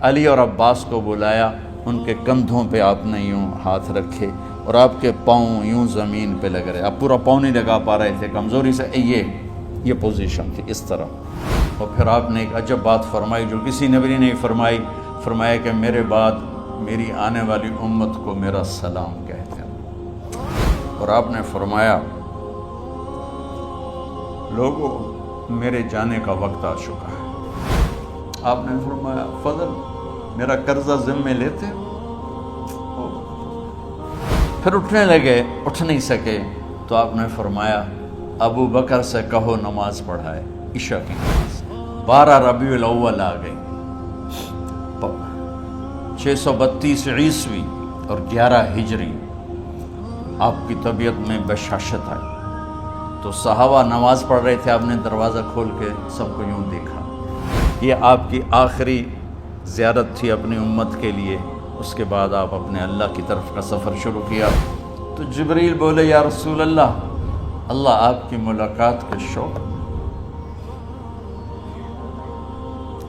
علی اور عباس کو بلایا، ان کے کندھوں پہ آپ نے یوں ہاتھ رکھے اور آپ کے پاؤں یوں زمین پہ لگ رہے، آپ پورا پاؤں نہیں لگا پا رہے تھے کمزوری سے، یہ پوزیشن تھی اس طرح۔ اور پھر آپ نے ایک عجب بات فرمائی جو کسی نبی نے نہیں فرمائی، فرمایا کہ میرے بعد میری آنے والی امت کو میرا سلام کہتے ہیں۔ اور آپ نے فرمایا لوگوں میرے جانے کا وقت آ چکا ہے۔ آپ نے فرمایا فضل میرا قرضہ ذمے لیتے؟ پھر اٹھنے لگے، اٹھ نہیں سکے تو آپ نے فرمایا ابو بکر سے کہو نماز پڑھائے، عشاء کی نماز۔ 12 ربیع الاول آ گئی، 632 عیسوی اور 11 ہجری، آپ کی طبیعت میں بشاشت آئی تو صحابہ نماز پڑھ رہے تھے، آپ نے دروازہ کھول کے سب کو یوں دیکھا۔ یہ آپ کی آخری زیارت تھی اپنی امت کے لیے، اس کے بعد آپ اپنے اللہ کی طرف کا سفر شروع کیا۔ تو جبریل بولے یا رسول اللہ، اللہ آپ کی ملاقات کے شوق۔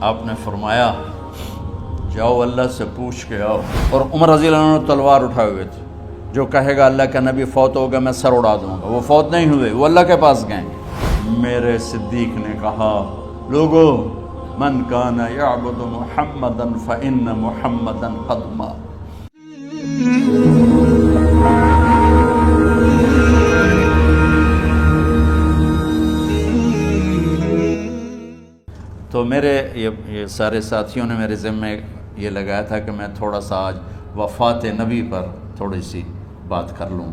آپ نے فرمایا جاؤ اللہ سے پوچھ کے آؤ۔ اور عمر رضی اللہ عنہ تلوار اٹھائے ہوئے تھے، جو کہے گا اللہ کا نبی فوت ہو گیا میں سر اڑا دوں گا، وہ فوت نہیں ہوئے، وہ اللہ کے پاس گئے۔ میرے صدیق نے کہا لوگو من کان یعبد محمدا فإن محمدا قد مات۔ تو میرے یہ سارے ساتھیوں نے میرے ذمے یہ لگایا تھا کہ میں تھوڑا سا آج وفات نبی پر تھوڑی سی بات کر لوں،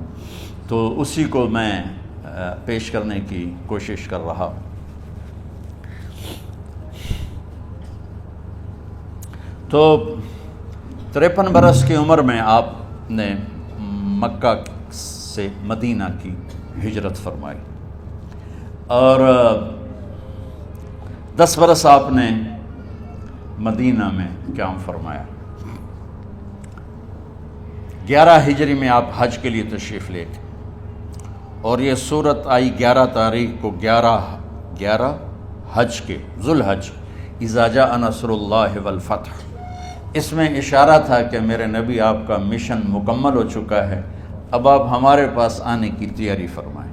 تو اسی کو میں پیش کرنے کی کوشش کر رہا۔ تو 53 برس کی عمر میں آپ نے مکہ سے مدینہ کی ہجرت فرمائی، اور 10 برس آپ نے مدینہ میں قیام فرمایا۔ 11 ہجری میں آپ حج کے لیے تشریف لے گئے، اور یہ صورت آئی 11 تاریخ کو، 11 حج کے، ذوالحج، اذا جاء نصر اللہ والفتح۔ اس میں اشارہ تھا کہ میرے نبی آپ کا مشن مکمل ہو چکا ہے، اب آپ ہمارے پاس آنے کی تیاری فرمائیں۔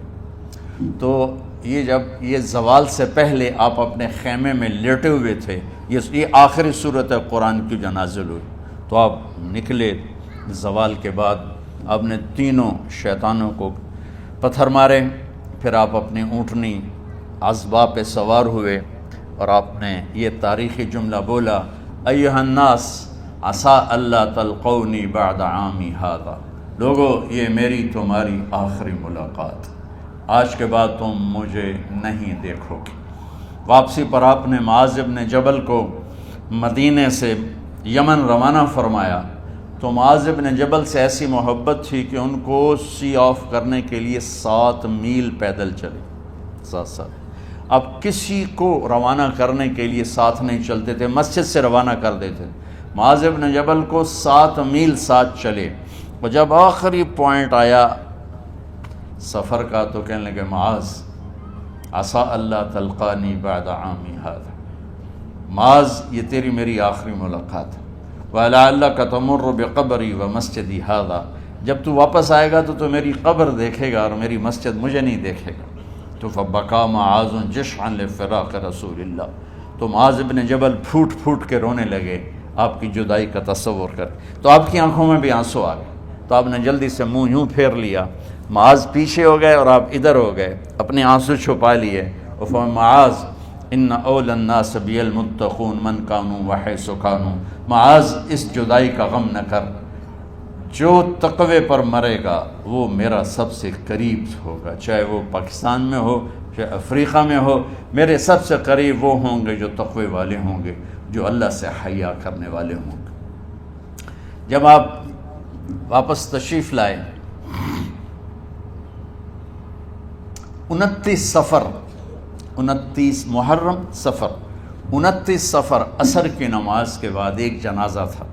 تو یہ جب یہ زوال سے پہلے آپ اپنے خیمے میں لیٹے ہوئے تھے، یہ آخری صورت قرآن کی جو نازل ہوئی، تو آپ نکلے زوال کے بعد، آپ نے تینوں شیطانوں کو پتھر مارے، پھر آپ اپنی اونٹنی عذبہ پہ سوار ہوئے، اور آپ نے یہ تاریخی جملہ بولا ایھا الناس عسیٰ اللہ تلقونی بعد عامی ھذا، لوگو یہ میری تمہاری آخری ملاقات، آج کے بعد تم مجھے نہیں دیکھو گے۔ واپسی پر آپ نے معاذ بن جبل کو مدینے سے یمن روانہ فرمایا، تو معاذ بن جبل سے ایسی محبت تھی کہ ان کو سی آف کرنے کے لیے 7 میل پیدل چلے، 7۔ اب کسی کو روانہ کرنے کے لیے ساتھ نہیں چلتے تھے، مسجد سے روانہ کر دیتے، معاذ بن جبل کو 7 میل ساتھ چلے، اور جب آخری پوائنٹ آیا سفر کا تو کہنے لگے معاذ عسیٰ اللہ تلقانی بعد عامی ھذا، معاذ یہ تیری میری آخری ملاقات ہے، وَلَعَلَّكَ تَمُرُّ بِقَبْرِي وَمَسْجِدِي ھذا، جب تو واپس آئے گا تو میری قبر دیکھے گا اور میری مسجد مجھے نہیں دیکھے گا۔ تو فَبَكَىٰ مُعَاذٌ جِشْعًا لِفِرَاقِ رسول اللہ، تو معاذ بن جبل پھوٹ پھوٹ کے رونے لگے آپ کی جدائی کا تصور کر، تو آپ کی آنکھوں میں بھی آنسو آ گئے، تو آپ نے جلدی سے منہ یوں پھیر لیا، معاذ پیچھے ہو گئے اور آپ ادھر ہو گئے، اپنے آنسو چھپا لیے، اور فرمایا معاذ ان اول الناس بی المتقون من کانوا وحیث کانوا، معاذ اس جدائی کا غم نہ کر، جو تقوی پر مرے گا وہ میرا سب سے قریب ہوگا، چاہے وہ پاکستان میں ہو چاہے افریقہ میں ہو، میرے سب سے قریب وہ ہوں گے جو تقوی والے ہوں گے، جو اللہ سے حیا کرنے والے ہوں گے۔ جب آپ واپس تشریف لائے، 29 محرم صفر، 29 صفر عصر کی نماز کے بعد ایک جنازہ تھا،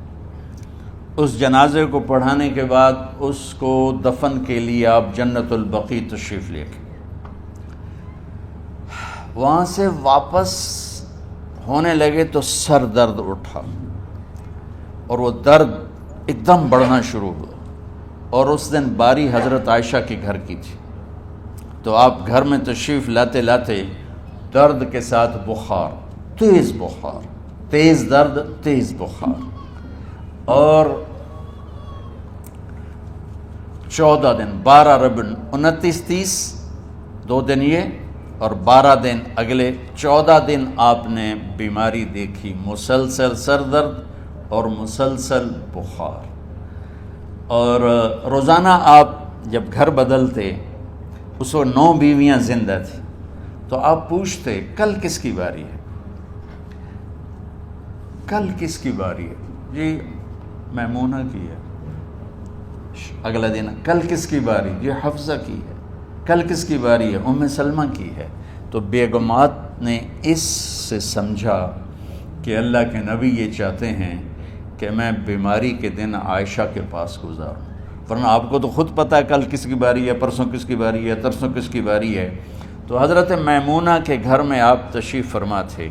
اس جنازے کو پڑھانے کے بعد اس کو دفن کے لیے آپ جنت البقیع تشریف لے گئے۔ وہاں سے واپس ہونے لگے تو سر درد اٹھا، اور وہ درد ایک دم بڑھنا شروع ہوا، اور اس دن باری حضرت عائشہ کے گھر کی تھی، تو آپ گھر میں تشریف لاتے لاتے درد کے ساتھ بخار، تیز درد، تیز بخار، اور 14 دن 12 ربیع 29 30 2 دن یہ اور 12 دن اگلے 14 دن آپ نے بیماری دیکھی، مسلسل سر درد اور مسلسل بخار۔ اور روزانہ آپ جب گھر بدلتے، اس وقت 9 بیویاں زندہ تھیں، تو آپ پوچھتے کل کس کی باری ہے، کل کس کی باری ہے؟ جی میمونہ کی ہے۔ اگلا دن کل کس کی باری؟ جی حفصہ کی ہے۔ کل کس کی باری ہے؟ ام سلمہ کی ہے۔ تو بیگمات نے اس سے سمجھا کہ اللہ کے نبی یہ چاہتے ہیں کہ میں بیماری کے دن عائشہ کے پاس گزاروں، ورنہ آپ کو تو خود پتہ ہے کل کس کی باری ہے، پرسوں کس کی باری ہے، ترسوں کس کی باری ہے۔ تو حضرت میمونہ کے گھر میں آپ تشریف فرما تھے،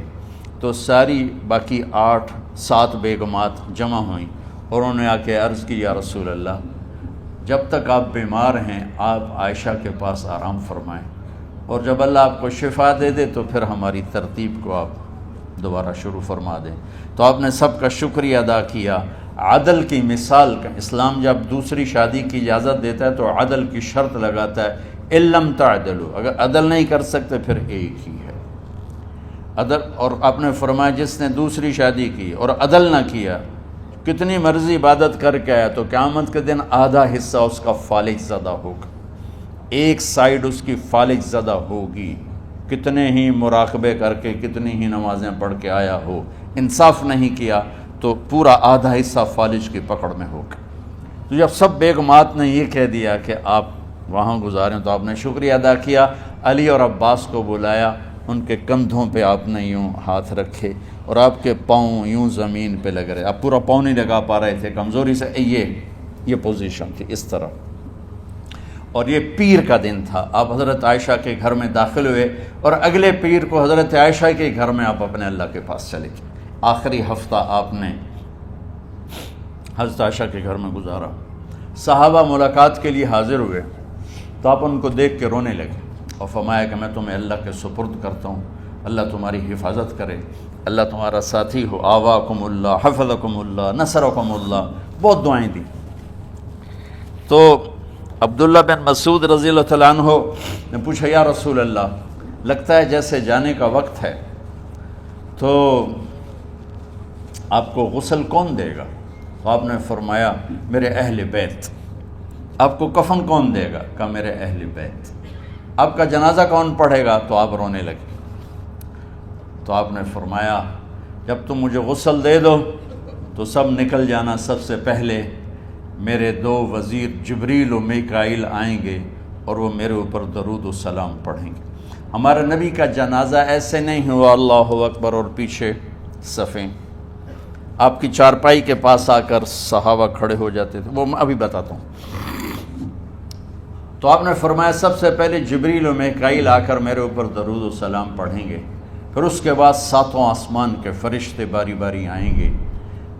تو ساری باقی 7 بیگمات جمع ہوئیں اور انہوں نے آ کے عرض کی، یا رسول اللہ، جب تک آپ بیمار ہیں آپ عائشہ کے پاس آرام فرمائیں، اور جب اللہ آپ کو شفا دے دے تو پھر ہماری ترتیب کو آپ دوبارہ شروع فرما دیں۔ تو آپ نے سب کا شکریہ ادا کیا۔ عدل کی مثال کا اسلام جب دوسری شادی کی اجازت دیتا ہے تو عدل کی شرط لگاتا ہے، اِلَّمْ تَعْدِلُوا، اگر عدل نہیں کر سکتے پھر ایک ہی ہے عدل۔ اور آپ نے فرمایا جس نے دوسری شادی کی اور عدل نہ کیا، کتنی مرضی عبادت کر کے آیا، تو قیامت کے دن آدھا حصہ اس کا فالج زدہ ہوگا، ایک سائیڈ اس کی فالج زدہ ہوگی، کتنے ہی مراقبے کر کے کتنی ہی نمازیں پڑھ کے آیا ہو، انصاف نہیں کیا تو پورا آدھا حصہ فالج کی پکڑ میں ہوگا۔ تو جب سب بیگمات نے یہ کہہ دیا کہ آپ وہاں گزاریں تو آپ نے شکریہ ادا کیا، علی اور عباس کو بلایا، ان کے کندھوں پہ آپ نے یوں ہاتھ رکھے اور آپ کے پاؤں یوں زمین پہ لگ رہے، آپ پورا پاؤں نہیں لگا پا رہے تھے کمزوری سے، یہ پوزیشن تھی اس طرح۔ اور یہ پیر کا دن تھا، آپ حضرت عائشہ کے گھر میں داخل ہوئے اور اگلے پیر کو حضرت عائشہ کے گھر میں آپ اپنے اللہ کے پاس چلے گئے۔ آخری ہفتہ آپ نے حضرت عائشہ کے گھر میں گزارا۔ صحابہ ملاقات کے لیے حاضر ہوئے تو آپ ان کو دیکھ کے رونے لگے اور فرمایا کہ میں تمہیں اللہ کے سپرد کرتا ہوں، اللہ تمہاری حفاظت کرے، اللہ تمہارا ساتھی ہو، آواکم اللہ، حفظکم اللہ، نصرکم اللہ، بہت دعائیں دیں۔ تو عبداللہ بن مسعود رضی اللہ تعالیٰ عنہ نے پوچھا، یا رسول اللہ، لگتا ہے جیسے جانے کا وقت ہے، تو آپ کو غسل کون دے گا؟ تو آپ نے فرمایا میرے اہل بیت۔ آپ کو کفن کون دے گا؟ کہا میرے اہل بیت۔ آپ کا جنازہ کون پڑھے گا؟ تو آپ رونے لگے۔ تو آپ نے فرمایا جب تم مجھے غسل دے دو تو سب نکل جانا، سب سے پہلے میرے 2 وزیر جبریل و میکائیل آئیں گے اور وہ میرے اوپر درود و سلام پڑھیں گے۔ ہمارے نبی کا جنازہ ایسے نہیں ہوا اللہ اکبر اور پیچھے صفیں، آپ کی چارپائی کے پاس آ کر صحابہ کھڑے ہو جاتے تھے، وہ میں ابھی بتاتا ہوں۔ تو آپ نے فرمایا سب سے پہلے جبریل و میکائیل آ کر میرے اوپر درود و سلام پڑھیں گے، پھر اس کے بعد 7 آسمان کے فرشتے باری باری آئیں گے۔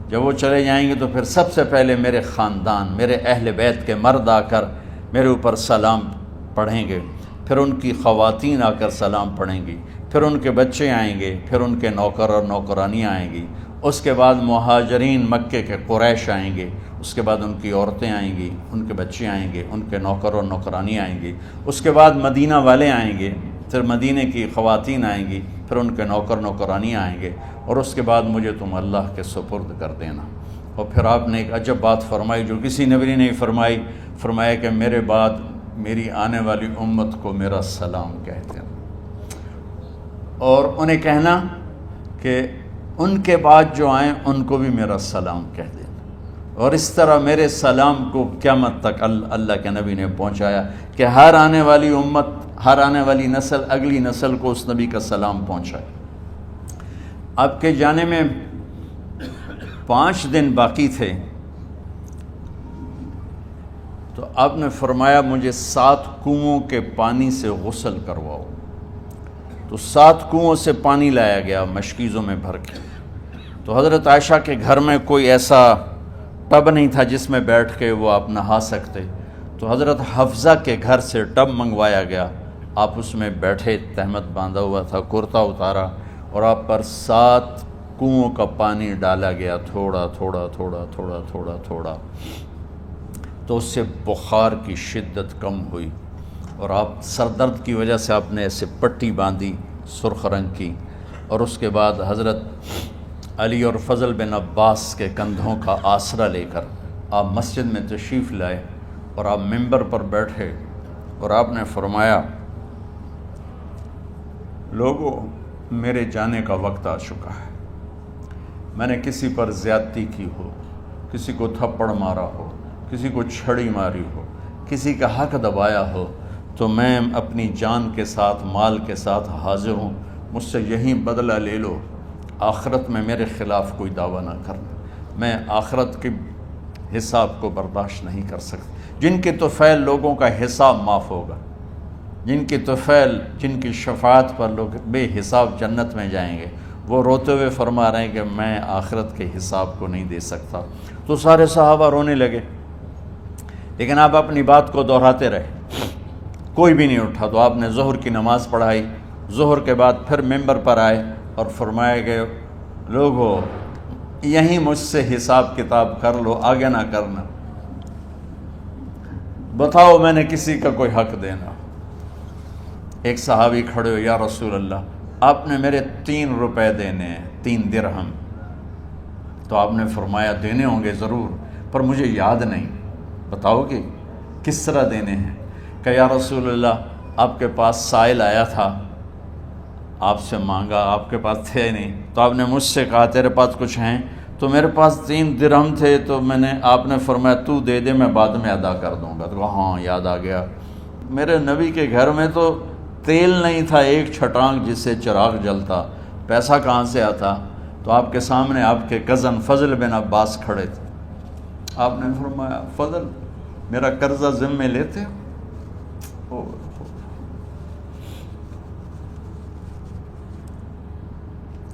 جب وہ چلے جائیں گے تو پھر سب سے پہلے میرے خاندان، میرے اہل بیت کے مرد آ کر میرے اوپر سلام پڑھیں گے، پھر ان کی خواتین آ کر سلام پڑھیں گی، پھر ان کے بچے آئیں گے، پھر ان کے نوکر اور نوکرانیاں آئیں گی، اس کے بعد مہاجرین مکے کے قریش آئیں گے، اس کے بعد ان کی عورتیں آئیں گی، ان کے بچے آئیں گے، ان کے نوکر اور نوکرانی آئیں گی، اس کے بعد مدینہ والے آئیں گے، پھر مدینہ کی خواتین آئیں گی، پھر ان کے نوکر نوکرانی آئیں گے، اور اس کے بعد مجھے تم اللہ کے سپرد کر دینا۔ اور پھر آپ نے ایک عجب بات فرمائی جو کسی نبی نے نہیں فرمائی، فرمایا کہ میرے بعد میری آنے والی امت کو میرا سلام کہہ دینا، اور انہیں کہنا کہ ان کے بعد جو آئیں ان کو بھی میرا سلام کہہ دینا، اور اس طرح میرے سلام کو قیامت تک اللہ کے نبی نے پہنچایا کہ ہر آنے والی امت، ہر آنے والی نسل اگلی نسل کو اس نبی کا سلام پہنچائے۔ آپ کے جانے میں 5 دن باقی تھے تو آپ نے فرمایا مجھے 7 کنوؤں کے پانی سے غسل کرواؤ۔ تو 7 کنوؤں سے پانی لایا گیا مشکیزوں میں بھر کے۔ تو حضرت عائشہ کے گھر میں کوئی ایسا ٹب نہیں تھا جس میں بیٹھ کے وہ آپ نہا سکتے، تو حضرت حفصہ کے گھر سے ٹب منگوایا گیا، آپ اس میں بیٹھے، تہمت باندھا ہوا تھا، کرتا اتارا، اور آپ پر 7 کنوؤں کا پانی ڈالا گیا، تھوڑا تھوڑا تھوڑا تھوڑا تھوڑا تھوڑا، تو اس سے بخار کی شدت کم ہوئی، اور آپ سر درد کی وجہ سے آپ نے ایسے پٹی باندھی سرخ رنگ کی، اور اس کے بعد حضرت علی اور فضل بن عباس کے کندھوں کا آسرا لے کر آپ مسجد میں تشریف لائے، اور آپ ممبر پر بیٹھے، اور آپ نے فرمایا، لوگوں، میرے جانے کا وقت آ چکا ہے، میں نے کسی پر زیادتی کی ہو، کسی کو تھپڑ مارا ہو، کسی کو چھڑی ماری ہو، کسی کا حق دبایا ہو، تو میں اپنی جان کے ساتھ، مال کے ساتھ حاضر ہوں، مجھ سے یہیں بدلہ لے لو، آخرت میں میرے خلاف کوئی دعویٰ نہ کرنا، میں آخرت کے حساب کو برداشت نہیں کر سکتا۔ جن کے طفیل لوگوں کا حساب معاف ہوگا، جن کی طفیل، جن کی شفاعت پر لوگ بے حساب جنت میں جائیں گے، وہ روتے ہوئے فرما رہے ہیں کہ میں آخرت کے حساب کو نہیں دے سکتا۔ تو سارے صحابہ رونے لگے، لیکن آپ اپنی بات کو دہراتے رہے، کوئی بھی نہیں اٹھا۔ تو آپ نے ظہر کی نماز پڑھائی، ظہر کے بعد پھر ممبر پر آئے اور فرمایا کہ لوگو، یہیں مجھ سے حساب کتاب کر لو، آگے نہ کرنا، بتاؤ میں نے کسی کا کوئی حق دینا۔ ایک صحابی کھڑے ہو، یا رسول اللہ، آپ نے میرے 3 روپے دینے ہیں، 3 درہم۔ تو آپ نے فرمایا دینے ہوں گے ضرور، پر مجھے یاد نہیں، بتاؤ کہ کس طرح دینے ہیں؟ کہ یا رسول اللہ، آپ کے پاس سائل آیا تھا، آپ سے مانگا، آپ کے پاس تھے نہیں، تو آپ نے مجھ سے کہا تیرے پاس کچھ ہیں؟ تو میرے پاس 3 درہم تھے، تو آپ نے فرمایا تو دے دے، میں بعد میں ادا کر دوں گا۔ تو ہاں یاد آ گیا، میرے نبی کے گھر میں تو تیل نہیں تھا، ایک چھٹانگ جس سے چراغ جلتا، پیسہ کہاں سے آتا؟ تو آپ کے سامنے آپ کے کزن فضل بن عباس کھڑے تھے، آپ نے فرمایا فضل، میرا قرضہ ذمہ لیتے ہو؟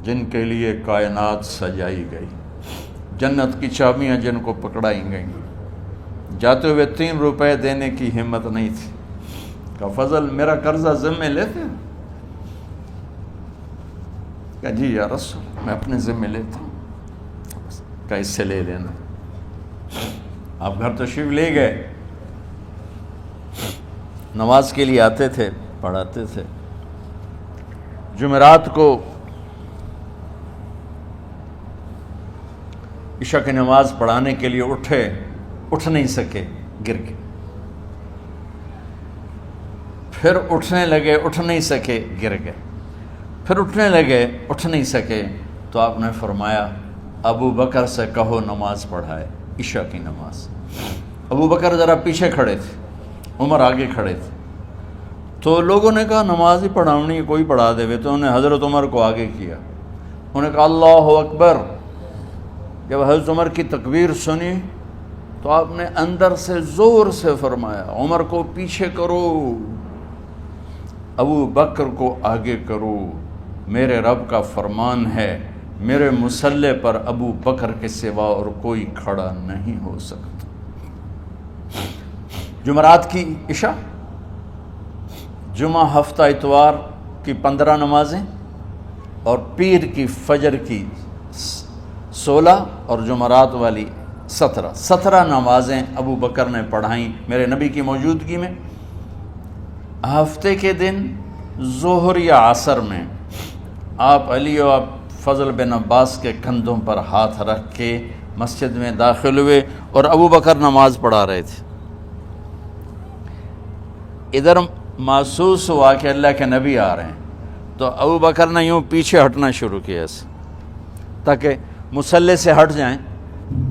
جن کے لیے کائنات سجائی گئی، جنت کی چابیاں جن کو پکڑائی گئیں، جاتے ہوئے 3 روپے دینے کی ہمت نہیں تھی، کہ فضل میرا قرضہ ذمہ لیتے ہیں؟ کہ جی یا رسول، میں اپنے ذمہ لیتا ہوں۔ کہ اس سے لے لینا۔ آپ گھر تشریف لے گئے، نماز کے لیے آتے تھے، پڑھاتے تھے۔ جمعرات کو عشاء کی نماز پڑھانے کے لیے اٹھ نہیں سکے، گر کے، پھر اٹھنے لگے، اٹھ نہیں سکے، گر گئے، پھر اٹھنے لگے، اٹھ نہیں سکے، تو آپ نے فرمایا ابو بکر سے کہو نماز پڑھائے، عشاء کی نماز۔ ابو بکر ذرا پیچھے کھڑے تھے، عمر آگے کھڑے تھے، تو لوگوں نے کہا نماز ہی پڑھاؤنی ہے، کوئی پڑھا دے وے، تو انہوں نے حضرت عمر کو آگے کیا، انہوں نے کہا اللہ اکبر۔ جب حضرت عمر کی تکبیر سنی تو آپ نے اندر سے زور سے فرمایا عمر کو پیچھے کرو، ابو بکر کو آگے کرو، میرے رب کا فرمان ہے، میرے مصلی پر ابو بکر کے سوا اور کوئی کھڑا نہیں ہو سکتا۔ جمعرات کی عشاء، جمعہ ہفتہ اتوار کی 15 نمازیں، اور پیر کی فجر کی 16 اور جمعرات والی 17 نمازیں ابو بکر نے پڑھائیں میرے نبی کی موجودگی میں۔ ہفتے کے دن ظہر یا عصر میں آپ علی و فضل بن عباس کے کندھوں پر ہاتھ رکھ کے مسجد میں داخل ہوئے، اور ابو بکر نماز پڑھا رہے تھے۔ ادھر محسوس ہوا کہ اللہ کے نبی آ رہے ہیں، تو ابو بکر نے یوں پیچھے ہٹنا شروع کیا ایسے، تاکہ مصلی سے ہٹ جائیں،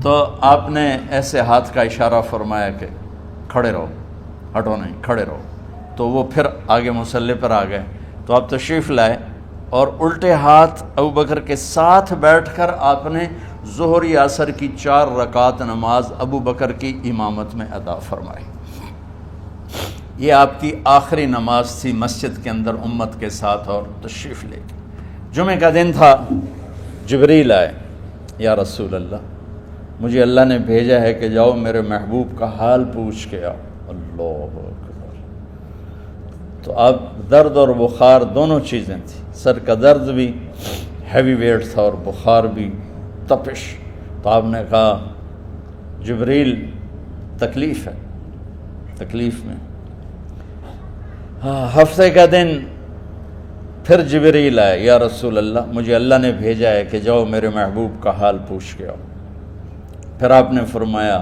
تو آپ نے ایسے ہاتھ کا اشارہ فرمایا کہ کھڑے رہو، ہٹو نہیں، کھڑے رہو۔ تو وہ پھر آگے مصلی پر آ گئے، تو آپ تشریف لائے، اور الٹے ہاتھ ابو بکر کے ساتھ بیٹھ کر آپ نے ظہر یا عصر کی 4 رکعت نماز ابو بکر کی امامت میں ادا فرمائی۔ یہ آپ کی آخری نماز تھی مسجد کے اندر امت کے ساتھ، اور تشریف لے گئے۔ جمعہ کا دن تھا، جبریل آئے، یا رسول اللہ مجھے اللہ نے بھیجا ہے کہ جاؤ میرے محبوب کا حال پوچھ کے آؤ۔ اللہ اکبر۔ تو اب درد اور بخار دونوں چیزیں تھیں، سر کا درد بھی ہیوی ویٹ تھا اور بخار بھی، تپش۔ تو آپ نے کہا جبریل تکلیف ہے، تکلیف میں۔ ہفتے کا دن پھر جبریل آئے، یا رسول اللہ مجھے اللہ نے بھیجا ہے کہ جاؤ میرے محبوب کا حال پوچھ کے آؤ۔ پھر آپ نے فرمایا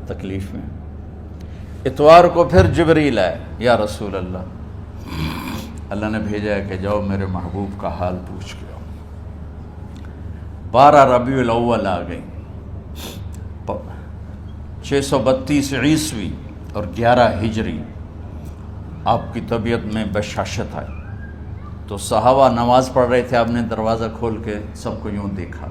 تکلیف میں۔ اتوار کو پھر جبریل آئے، یا رسول اللہ نے بھیجا ہے کہ جاؤ میرے محبوب کا حال پوچھ کے آؤ۔ 12 ربیع الاول آ گئی، 632 عیسوی اور 11 ہجری، آپ کی طبیعت میں بشاشت آئی۔ تو صحابہ نماز پڑھ رہے تھے، آپ نے دروازہ کھول کے سب کو یوں دیکھا۔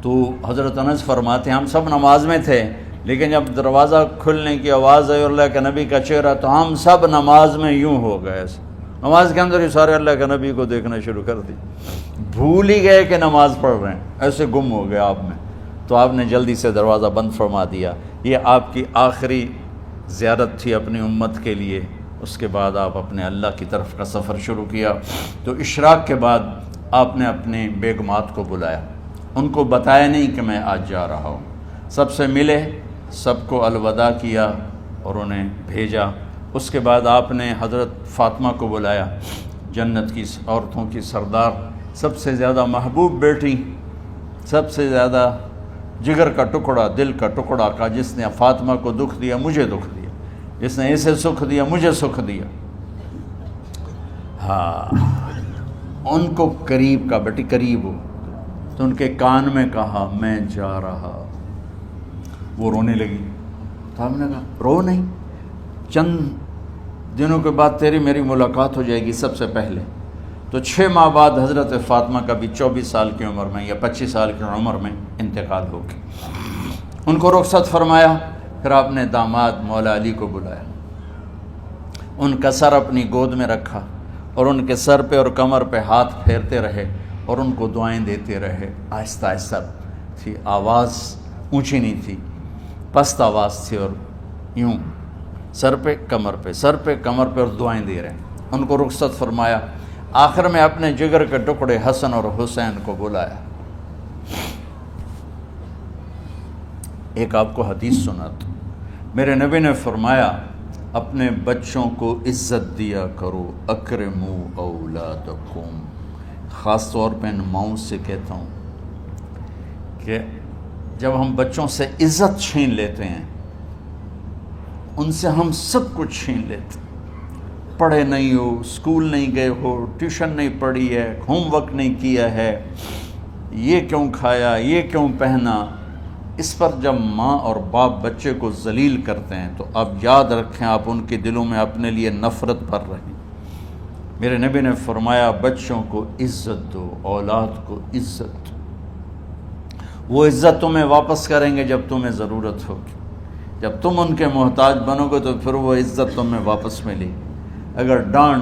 تو حضرت انس فرماتے ہیں ہم سب نماز میں تھے، لیکن جب دروازہ کھلنے کی آواز آئی اللہ کے نبی کا چہرہ، تو ہم سب نماز میں یوں ہو گئے، نماز کے اندر ہی سارے اللہ کے نبی کو دیکھنا شروع کر دی، بھول ہی گئے کہ نماز پڑھ رہے ہیں، ایسے گم ہو گئے آپ میں۔ تو آپ نے جلدی سے دروازہ بند فرما دیا۔ یہ آپ کی آخری زیارت تھی اپنی امت کے لیے۔ اس کے بعد آپ اپنے اللہ کی طرف کا سفر شروع کیا۔ تو اشراق کے بعد آپ نے اپنے بیگمات کو بلایا، ان کو بتایا نہیں کہ میں آج جا رہا ہوں، سب سے ملے، سب کو الوداع کیا اور انہیں بھیجا۔ اس کے بعد آپ نے حضرت فاطمہ کو بلایا، جنت کی عورتوں کی سردار، سب سے زیادہ محبوب بیٹی، سب سے زیادہ جگر کا ٹکڑا، دل کا ٹکڑا کا، جس نے فاطمہ کو دکھ دیا مجھے دکھ دیا، جس نے اسے سکھ دیا مجھے سکھ دیا۔ ہاں، ان کو قریب کا، بیٹی قریب ہو، تو ان کے کان میں کہا میں جا رہا۔ وہ رونے لگی، تو ہم نے کہا رو نہیں، چند دنوں کے بعد تیری میری ملاقات ہو جائے گی سب سے پہلے۔ تو 6 ماہ بعد حضرت فاطمہ کا بھی 24 سال کی عمر میں یا 25 سال کی عمر میں انتقال ہو گیا۔ ان کو رخصت فرمایا۔ پھر آپ نے داماد مولا علی کو بلایا، ان کا سر اپنی گود میں رکھا اور ان کے سر پہ اور کمر پہ ہاتھ پھیرتے رہے اور ان کو دعائیں دیتے رہے۔ آہستہ آہستہ تھی، آواز اونچی نہیں تھی، پست آواز تھی، اور یوں سر پہ کمر پہ، سر پہ کمر پہ، اور دعائیں دے رہے ہیں۔ ان کو رخصت فرمایا۔ آخر میں اپنے جگر کے ٹکڑے حسن اور حسین کو بلایا۔ ایک آپ کو حدیث سناتا، میرے نبی نے فرمایا اپنے بچوں کو عزت دیا کرو، اکرموا اولادکم۔ خاص طور پہ ان ماؤں سے کہتا ہوں کہ جب ہم بچوں سے عزت چھین لیتے ہیں، ان سے ہم سب کچھ چھین لیتے ہیں۔ پڑھے نہیں ہو، اسکول نہیں گئے ہو، ٹیوشن نہیں پڑھی ہے، ہوم ورک نہیں کیا ہے، یہ کیوں کھایا، یہ کیوں پہنا، اس پر جب ماں اور باپ بچے کو ذلیل کرتے ہیں تو اب یاد رکھیں آپ ان کے دلوں میں اپنے لیے نفرت بھر رہے ہیں۔ میرے نبی نے فرمایا بچوں کو عزت دو، اولاد کو عزت دو۔ وہ عزت تمہیں واپس کریں گے جب تمہیں ضرورت ہوگی، جب تم ان کے محتاج بنو گے تو پھر وہ عزت تمہیں واپس ملے گی۔ اگر ڈانٹ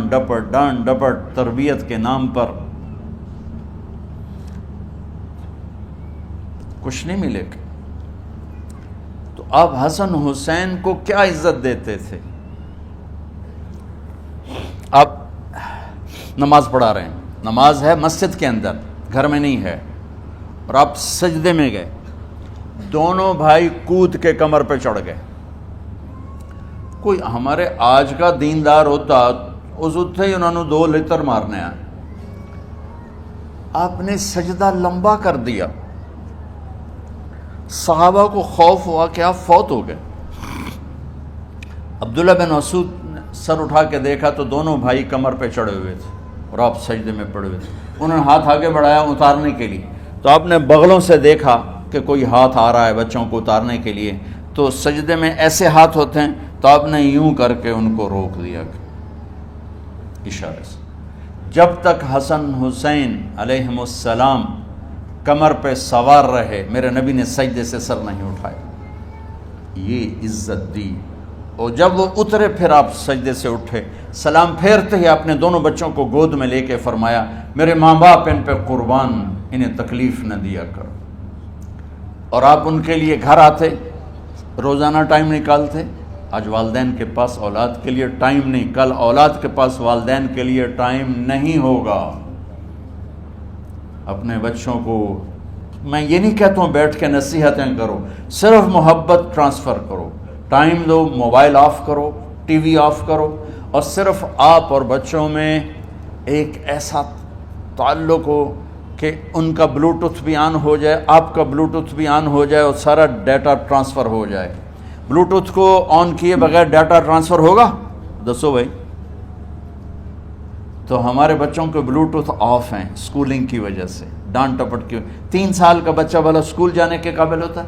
ڈپٹ تربیت کے نام پر کچھ نہیں ملے گا۔ تو آپ حسن حسین کو کیا عزت دیتے تھے؟ آپ نماز پڑھا رہے ہیں، نماز ہے مسجد کے اندر، گھر میں نہیں ہے، اور آپ سجدے میں گئے، دونوں بھائی کود کے کمر پہ چڑھ گئے۔ کوئی ہمارے آج کا دیندار ہوتا اس اٹھے ہی انہوں نے 2 لتر مارنے آئے، آپ نے سجدہ لمبا کر دیا۔ صحابہ کو خوف ہوا کہ آپ فوت ہو گئے۔ عبداللہ بن مسعود نے سر اٹھا کے دیکھا تو دونوں بھائی کمر پہ چڑھے ہوئے تھے اور آپ سجدے میں پڑے ہوئے تھے۔ انہوں نے ہاتھ آگے بڑھایا اتارنے کے لیے، تو آپ نے بغلوں سے دیکھا کہ کوئی ہاتھ آ رہا ہے بچوں کو اتارنے کے لیے، تو سجدے میں ایسے ہاتھ ہوتے ہیں، تو آپ نے یوں کر کے ان کو روک دیا اشارے سے۔ جب تک حسن حسین علیہم السلام کمر پہ سوار رہے میرے نبی نے سجدے سے سر نہیں اٹھایا، یہ عزت دی۔ اور جب وہ اترے پھر آپ سجدے سے اٹھے، سلام پھیرتے ہی اپنے دونوں بچوں کو گود میں لے کے فرمایا میرے ماں باپ ان پہ قربان، انہیں تکلیف نہ دیا کرو۔ اور آپ ان کے لیے گھر آتے، روزانہ ٹائم نکالتے۔ آج والدین کے پاس اولاد کے لیے ٹائم نہیں، کل اولاد کے پاس والدین کے لیے ٹائم نہیں ہوگا۔ اپنے بچوں کو میں یہ نہیں کہتا ہوں بیٹھ کے نصیحتیں کرو، صرف محبت ٹرانسفر کرو، ٹائم دو، موبائل آف کرو، ٹی وی آف کرو، اور صرف آپ اور بچوں میں ایک ایسا تعلق ہو کہ ان کا بلوٹوتھ بھی آن ہو جائے، آپ کا بلوٹوتھ بھی آن ہو جائے، اور سارا ڈیٹا ٹرانسفر ہو جائے۔ بلوٹوتھ کو آن کیے بغیر ڈیٹا ٹرانسفر ہوگا؟ دسو بھائی۔ تو ہمارے بچوں کے بلوٹوتھ آف ہیں اسکولنگ کی وجہ سے، ڈانٹ ٹپٹ کی۔ 3 سال کا بچہ بھلا اسکول جانے کے قابل ہوتا ہے؟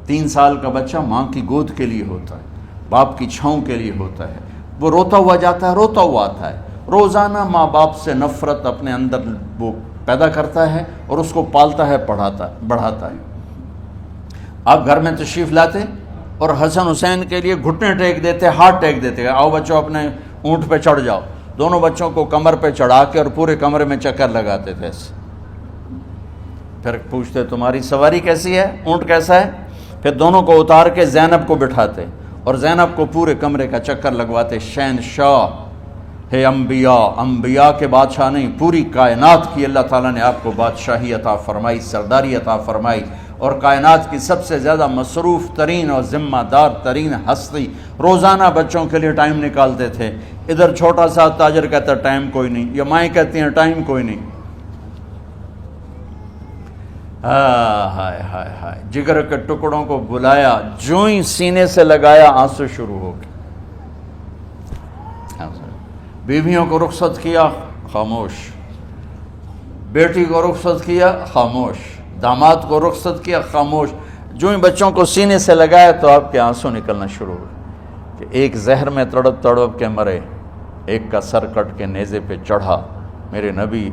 3 سال کا بچہ ماں کی گود کے لیے ہوتا ہے، باپ کی چھاؤں کے لیے ہوتا ہے، وہ روتا ہوا جاتا ہے، روتا ہوا آتا ہے، روزانہ ماں باپ سے نفرت اپنے اندر وہ پیدا کرتا ہے اور اس کو پالتا ہے، بڑھاتا ہے۔ آپ گھر میں تشریف لاتے اور حسن حسین کے لیے گھٹنے ٹیک دیتے، ہاتھ ٹیک دیتے، آؤ بچوں اپنے اونٹ پہ چڑھ جاؤ، دونوں بچوں کو کمر پہ چڑھا کے اور پورے کمرے میں چکر لگاتے تھے ایسے۔ پھر پوچھتے تمہاری سواری کیسی ہے، اونٹ کیسا ہے؟ پھر دونوں کو اتار کے زینب کو بٹھاتے اور زینب کو پورے کمرے کا چکر لگواتے۔ شہنشاہ ہے انبیاء، انبیاء کے بادشاہ نہیں، پوری کائنات کی اللہ تعالیٰ نے آپ کو بادشاہی عطا فرمائی، سرداری عطا فرمائی، اور کائنات کی سب سے زیادہ مصروف ترین اور ذمہ دار ترین ہستی روزانہ بچوں کے لیے ٹائم نکالتے تھے۔ ادھر چھوٹا سا تاجر کہتا ہے ٹائم کوئی نہیں، یا مائیں کہتی ہیں ٹائم کوئی نہیں۔ ہائے ہائے ہائے، جگر کے ٹکڑوں کو بلایا، جو ہی سینے سے لگایا آنسو شروع ہو گئے۔ بیویوں کو رخصت کیا، خاموش، بیٹی کو رخصت کیا، خاموش، داماد کو رخصت کیا، خاموش۔ جو ہی بچوں کو سینے سے لگایا تو آپ کے آنسو نکلنا شروع ہوئے کہ ایک زہر میں تڑپ تڑپ کے مرے، ایک کا سر کٹ کے نیزے پہ چڑھا۔ میرے نبی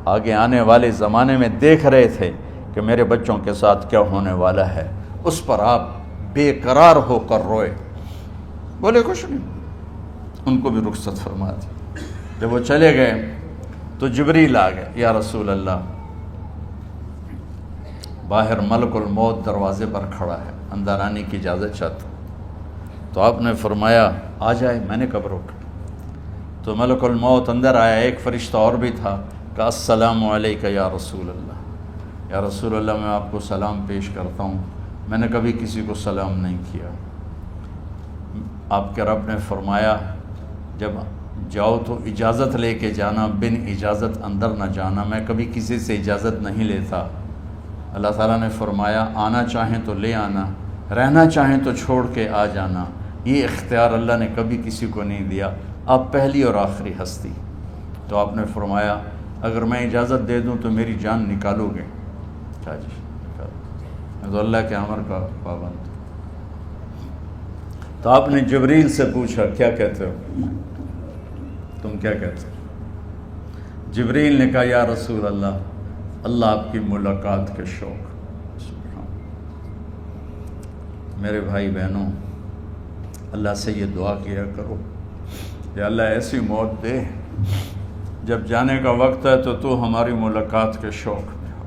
آگے آنے والے زمانے میں دیکھ رہے تھے کہ میرے بچوں کے ساتھ کیا ہونے والا ہے، اس پر آپ بے قرار ہو کر روئے، بولے کچھ نہیں، ان کو بھی رخصت فرما دی۔ جب وہ چلے گئے تو جبریل آ گئے، یا رسول اللہ، باہر ملک الموت دروازے پر کھڑا ہے، اندر آنے کی اجازت چاہتا۔ تو آپ نے فرمایا آ جائے، میں نے کب روکا؟ تو ملک الموت اندر آیا، ایک فرشتہ اور بھی تھا، کہا السلام علیکہ یا رسول اللہ، یا رسول اللہ میں آپ کو سلام پیش کرتا ہوں، میں نے کبھی کسی کو سلام نہیں کیا۔ آپ کے رب نے فرمایا جب جاؤ تو اجازت لے کے جانا، بن اجازت اندر نہ جانا، میں کبھی کسی سے اجازت نہیں لیتا۔ اللہ تعالیٰ نے فرمایا آنا چاہیں تو لے آنا، رہنا چاہیں تو چھوڑ کے آ جانا، یہ اختیار اللہ نے کبھی کسی کو نہیں دیا، آپ پہلی اور آخری ہستی۔ تو آپ نے فرمایا اگر میں اجازت دے دوں تو میری جان نکالو گے؟ کیا جی میں تو اللہ کے امر کا پابند۔ تو آپ نے جبریل سے پوچھا کیا کہتے ہو، تم کیا کہتے ہو؟ جبریل نے کہا یا رسول اللہ، اللہ آپ کی ملاقات کے شوق۔ سبحان میرے بھائی بہنوں، اللہ سے یہ دعا کیا کرو کہ اللہ ایسی موت دے جب جانے کا وقت ہے تو ہماری ملاقات کے شوق میں ہو۔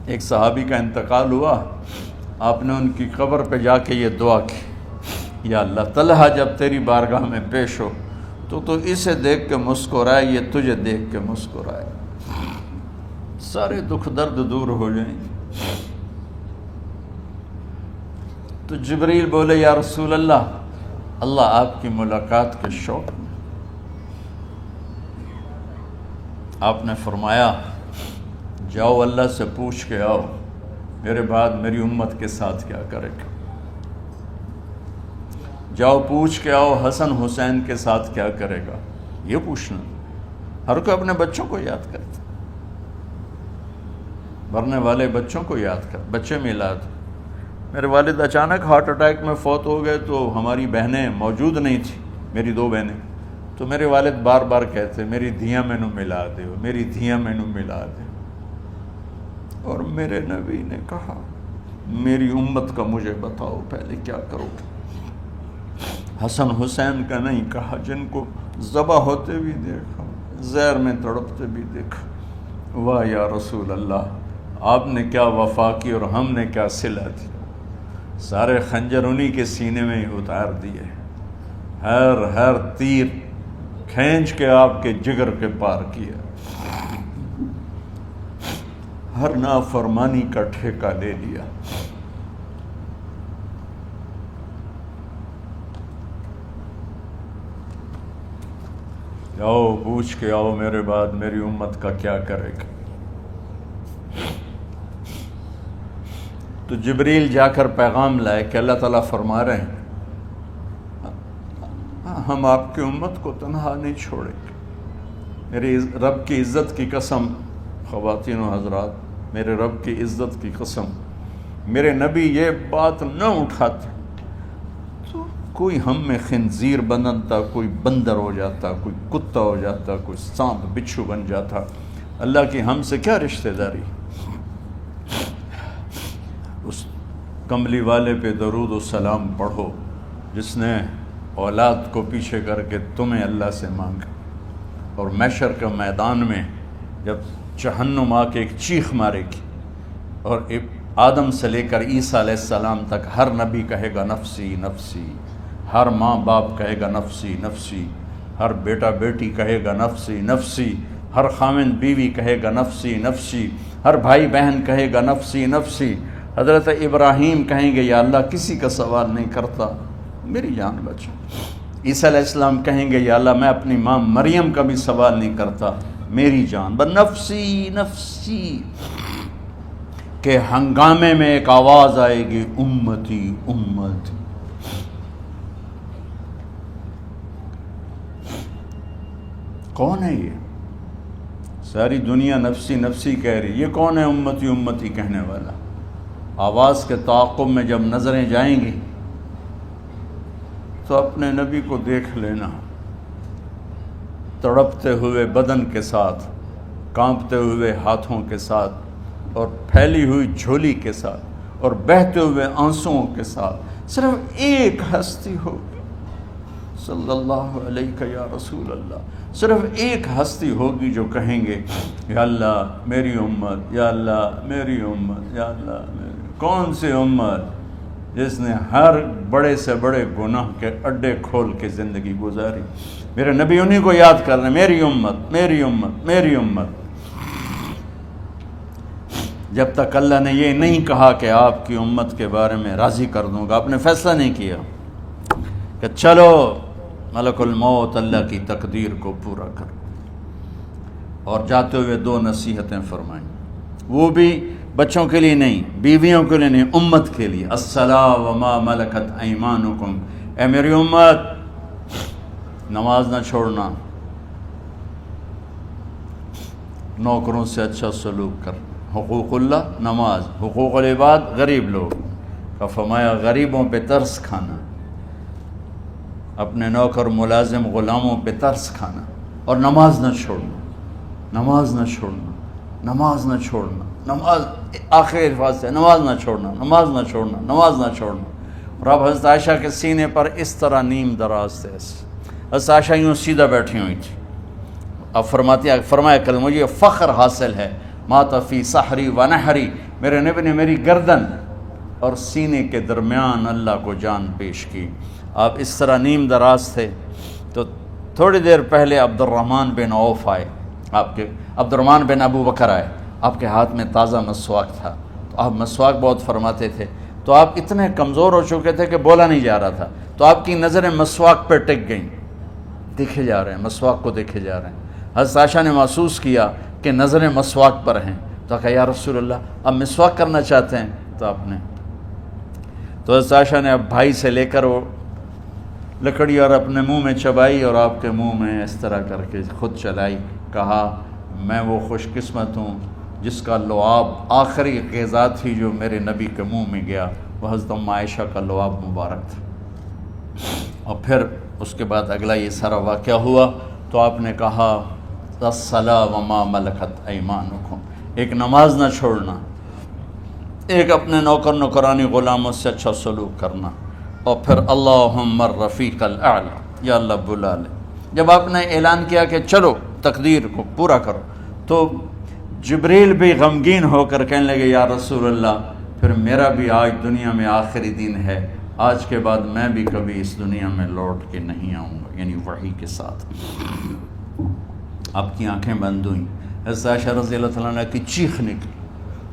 ایک صحابی کا انتقال ہوا، آپ نے ان کی قبر پہ جا کے یہ دعا کی، یا اللہ طلحہ جب تیری بارگاہ میں پیش ہو تو اسے دیکھ کے مسکرائے، یہ تجھے دیکھ کے مسکرائے، سارے دکھ درد دور ہو جائیں۔ تو جبریل بولے یا رسول اللہ، اللہ آپ کی ملاقات کے شوق میں۔ آپ نے فرمایا جاؤ اللہ سے پوچھ کے آؤ میرے بعد میری امت کے ساتھ کیا کرے گا، جاؤ پوچھ کے آؤ حسن حسین کے ساتھ کیا کرے گا۔ یہ پوچھنا، ہر کوئی اپنے بچوں کو یاد کرتا، مرنے والے بچوں کو یاد کر، بچے میلاد۔ میرے والد اچانک ہارٹ اٹیک میں فوت ہو گئے تو ہماری بہنیں موجود نہیں تھیں، میری 2 بہنیں، تو میرے والد بار بار کہتے میری دھیاں مینوں ملا دے، میری دھیاں مینوں ملا دے۔ اور میرے نبی نے کہا میری امت کا مجھے بتاؤ پہلے کیا کرو گے۔ حسن حسین کا نہیں کہا، جن کو ذبح ہوتے بھی دیکھا، زہر میں تڑپتے بھی دیکھا، واہ یا رسول اللہ، آپ نے کیا وفا کی اور ہم نے کیا صلہ دی، سارے خنجر انہی کے سینے میں ہی اتار دیے، ہر تیر کھینچ کے آپ کے جگر کے پار کیا، ہر نافرمانی کا ٹھیکہ لے لیا۔ آؤ پوچھ کے آؤ میرے بعد میری امت کا کیا کرے گا۔ تو جبریل جا کر پیغام لائے کہ اللہ تعالیٰ فرما رہے ہیں ہم آپ کی امت کو تنہا نہیں چھوڑیں گے۔ میرے رب کی عزت کی قسم، خواتین و حضرات، میرے رب کی عزت کی قسم، میرے نبی یہ بات نہ اٹھاتے تو کوئی ہم میں خنزیر بنتا، کوئی بندر ہو جاتا، کوئی کتا ہو جاتا، کوئی سانپ بچھو بن جاتا۔ اللہ کی ہم سے کیا رشتہ داری؟ اس کملی والے پہ درود و سلام پڑھو جس نے اولاد کو پیچھے کر کے تمہیں اللہ سے مانگا، اور محشر کا میدان میں جب جہنم آ کے ایک چیخ مارے گی اور آدم سے لے کر عیسیٰ علیہ السلام تک ہر نبی کہے گا نفسی نفسی، ہر ماں باپ کہے گا نفسی نفسی، ہر بیٹا بیٹی کہے گا نفسی نفسی، ہر خاوند بیوی کہے گا نفسی نفسی، ہر بھائی بہن کہے گا نفسی نفسی۔ حضرت ابراہیم کہیں گے یا اللہ کسی کا سوال نہیں کرتا، میری جان بچا۔ عیسیٰ علیہ السلام کہیں گے یا اللہ میں اپنی ماں مریم کا بھی سوال نہیں کرتا، میری جان بس نفسی نفسی۔ کہ ہنگامے میں ایک آواز آئے گی امتی امتی۔ کون ہے یہ؟ ساری دنیا نفسی نفسی کہہ رہی، یہ کون ہے امتی امتی کہنے والا؟ آواز کے تعاقب میں جب نظریں جائیں گی تو اپنے نبی کو دیکھ لینا، تڑپتے ہوئے بدن کے ساتھ، کانپتے ہوئے ہاتھوں کے ساتھ، اور پھیلی ہوئی جھولی کے ساتھ، اور بہتے ہوئے آنسوؤں کے ساتھ۔ صرف ایک ہستی ہوگی، صلی اللہ علیہ یا رسول اللہ، صرف ایک ہستی ہوگی جو کہیں گے یا اللہ میری امت، یا اللہ میری امت، یا اللہ میری۔ کون سی امت؟ جس نے ہر بڑے سے بڑے گناہ کے اڈے کھول کے زندگی گزاری۔ میرے نبی انہی کو یاد کر رہے ہیں، میری امت میری امت میری امت۔ جب تک اللہ نے یہ نہیں کہا کہ آپ کی امت کے بارے میں راضی کر دوں گا، آپ نے فیصلہ نہیں کیا کہ چلو ملک الموت اللہ کی تقدیر کو پورا کر، اور جاتے ہوئے دو نصیحتیں فرمائیں، وہ بھی بچوں کے لیے نہیں، بیویوں کے لیے نہیں، امت کے لیے۔ الصلاۃ وما ملکت ایمانکم، اے میری امت نماز نہ چھوڑنا، نوکروں سے اچھا سلوک کر، حقوق اللہ نماز، حقوق العباد غریب لوگ کا فرمایا غریبوں پہ ترس کھانا، اپنے نوکر ملازم غلاموں پہ ترس کھانا، اور نماز نہ چھوڑنا، نماز نہ چھوڑنا، نماز نہ چھوڑنا، نماز آخر الفاظ سے نماز نہ چھوڑنا، نماز نہ چھوڑنا، نماز نہ چھوڑنا۔ اور اب حضرت عائشہ کے سینے پر اس طرح نیم دراز تھے، حضرت عائشہ یوں سیدھا بیٹھی ہوئی تھی۔ اب فرمایا کل مجھے فخر حاصل ہے، مات فی سحری و نحری، میرے نبی نے میری گردن اور سینے کے درمیان اللہ کو جان پیش کی۔ آپ اس طرح نیم دراز تھے تو تھوڑی دیر پہلے عبد الرحمن بن عوف آئے، عبد الرحمن بن ابو بکر آئے، آپ کے ہاتھ میں تازہ مسواک تھا، تو آپ مسواک بہت فرماتے تھے، تو آپ اتنے کمزور ہو چکے تھے کہ بولا نہیں جا رہا تھا، تو آپ کی نظریں مسواک پہ ٹک گئیں، دیکھے جا رہے ہیں، مسواک کو دیکھے جا رہے ہیں۔ حضرت عائشہ نے محسوس کیا کہ نظریں مسواک پر ہیں، تو کہا یا رسول اللہ اب مسواک کرنا چاہتے ہیں، تو آپ نے تو حضرت عائشہ نے اب بھائی سے لے کر وہ لکڑی اور اپنے منہ میں چبائی اور آپ کے منہ میں اس طرح کر کے خود چلائی، کہا میں وہ خوش قسمت ہوں جس کا لعاب آخری غذا تھی جو میرے نبی کے منہ میں گیا، وہ حضرت ام عائشہ کا لعاب مبارک تھا۔ اور پھر اس کے بعد اگلا یہ سارا واقعہ ہوا، تو آپ نے کہا الصلاۃ وما ملکت ایمانکم، ایک نماز نہ چھوڑنا، ایک اپنے نوکر نوکرانی غلاموں سے اچھا سلوک کرنا، اور پھر اللہم الرفیق الاعلی، یا اللہ بلا لے۔ جب آپ نے اعلان کیا کہ چلو تقدیر کو پورا کرو، تو جبریل بھی غمگین ہو کر کہنے لگے یا رسول اللہ پھر میرا بھی آج دنیا میں آخری دن ہے، آج کے بعد میں بھی کبھی اس دنیا میں لوٹ کے نہیں آؤں گا، یعنی وحی کے ساتھ۔ آپ کی آنکھیں بند ہوئیں، حضرت عائشہ رضی اللہ تعالیٰ عنہ کی چیخ نکلی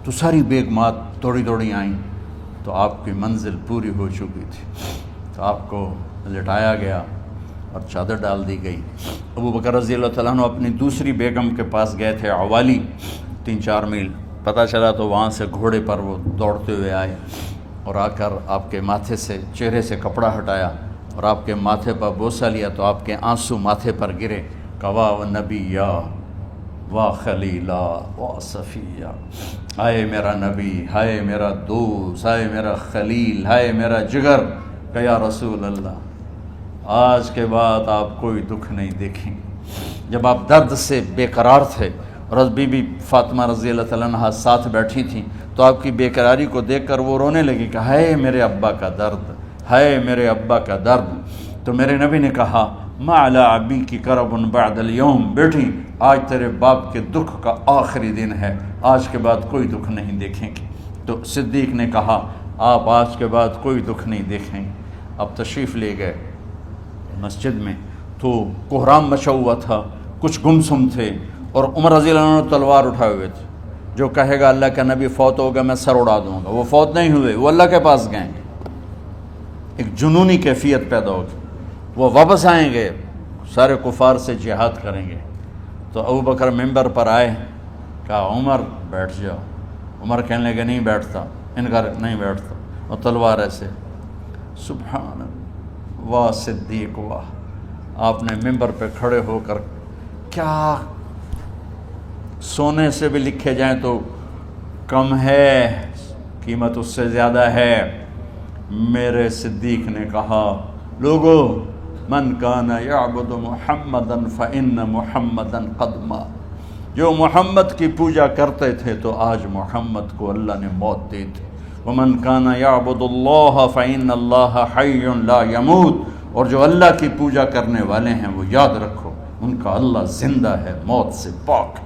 تو ساری بیگمات دوڑی دوڑی آئیں، تو آپ کی منزل پوری ہو چکی تھی، تو آپ کو لٹایا گیا اور چادر ڈال دی گئی۔ ابو بکر رضی اللہ تعالیٰ عنہ اپنی دوسری بیگم کے پاس گئے تھے عوالی، 3-4 میل، پتہ چلا تو وہاں سے گھوڑے پر وہ دوڑتے ہوئے آئے اور آ کر آپ کے ماتھے سے چہرے سے کپڑا ہٹایا اور آپ کے ماتھے پر بوسہ لیا تو آپ کے آنسو ماتھے پر گرے، کوا و نبیہ وا خلیلا وا صفیہ، ہائے میرا نبی، ہائے میرا دوست، ہائے میرا خلیل، ہائے میرا جگر، کہ یا رسول اللہ آج کے بعد آپ کوئی دکھ نہیں دیکھیں گے۔ جب آپ درد سے بے قرار تھے اور بی بی فاطمہ رضی اللہ تعالیٰ عنہ ساتھ بیٹھی تھیں تو آپ کی بے قراری کو دیکھ کر وہ رونے لگی کہ ہائے میرے ابا کا درد، ہائے میرے ابا کا درد۔ تو میرے نبی نے کہا ما علی ابی کی کرب بعد اليوم، بیٹی آج تیرے باپ کے دکھ کا آخری دن ہے، آج کے بعد کوئی دکھ نہیں دیکھیں گے۔ تو صدیق نے کہا آپ آج کے بعد کوئی دکھ نہیں دیکھیں گے۔ اب تشریف لے گئے مسجد میں تو کوہرام مچا ہوا تھا، کچھ گمسم تھے اور عمر رضی اللہ عنہ تلوار اٹھائے ہوئے تھے، جو کہے گا اللہ کا نبی فوت ہوگا میں سر اڑا دوں گا، وہ فوت نہیں ہوئے، وہ اللہ کے پاس گئے، ایک جنونی کیفیت پیدا ہوگی، وہ واپس آئیں گے، سارے کفار سے جہاد کریں گے۔ تو ابو بکر ممبر پر آئے، کہا عمر بیٹھ جاؤ، عمر کہنے لگے نہیں بیٹھتا، انکار نہیں بیٹھتا، اور تلوار ایسے، سبحان واہ صدیق واہ۔ آپ نے ممبر پہ کھڑے ہو کر کیا سونے سے بھی لکھے جائیں تو کم ہے، قیمت اس سے زیادہ ہے، میرے صدیق نے کہا لوگو من کان یعبد محمدا فإن محمدا قد مات، جو محمد کی پوجا کرتے تھے تو آج محمد کو اللہ نے موت دی تھی، ومن کان یعبد اللہ فإن اللہ حی لا یموت، اور جو اللہ کی پوجا کرنے والے ہیں وہ یاد رکھو ان کا اللہ زندہ ہے، موت سے پاک۔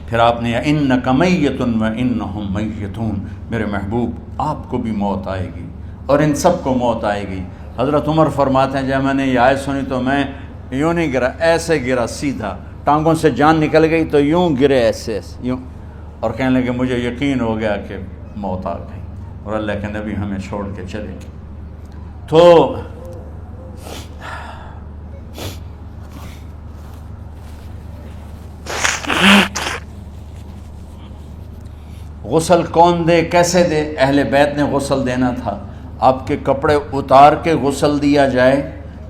پھر آپ نے انک میت وانہم میتون، میرے محبوب آپ کو بھی موت آئے گی اور ان سب کو موت آئے گی۔ حضرت عمر فرماتے ہیں جب میں نے یہ آیت سنی تو میں یوں نہیں گرا، ایسے گرا سیدھا، ٹانگوں سے جان نکل گئی تو یوں گرے ایسے یوں، اور کہنے لگے مجھے یقین ہو گیا کہ موت آ گئی اور اللہ کے نبی ہمیں چھوڑ کے چلے گئے۔ تو غسل کون دے، کیسے دے؟ اہل بیت نے غسل دینا تھا۔ آپ کے کپڑے اتار کے غسل دیا جائے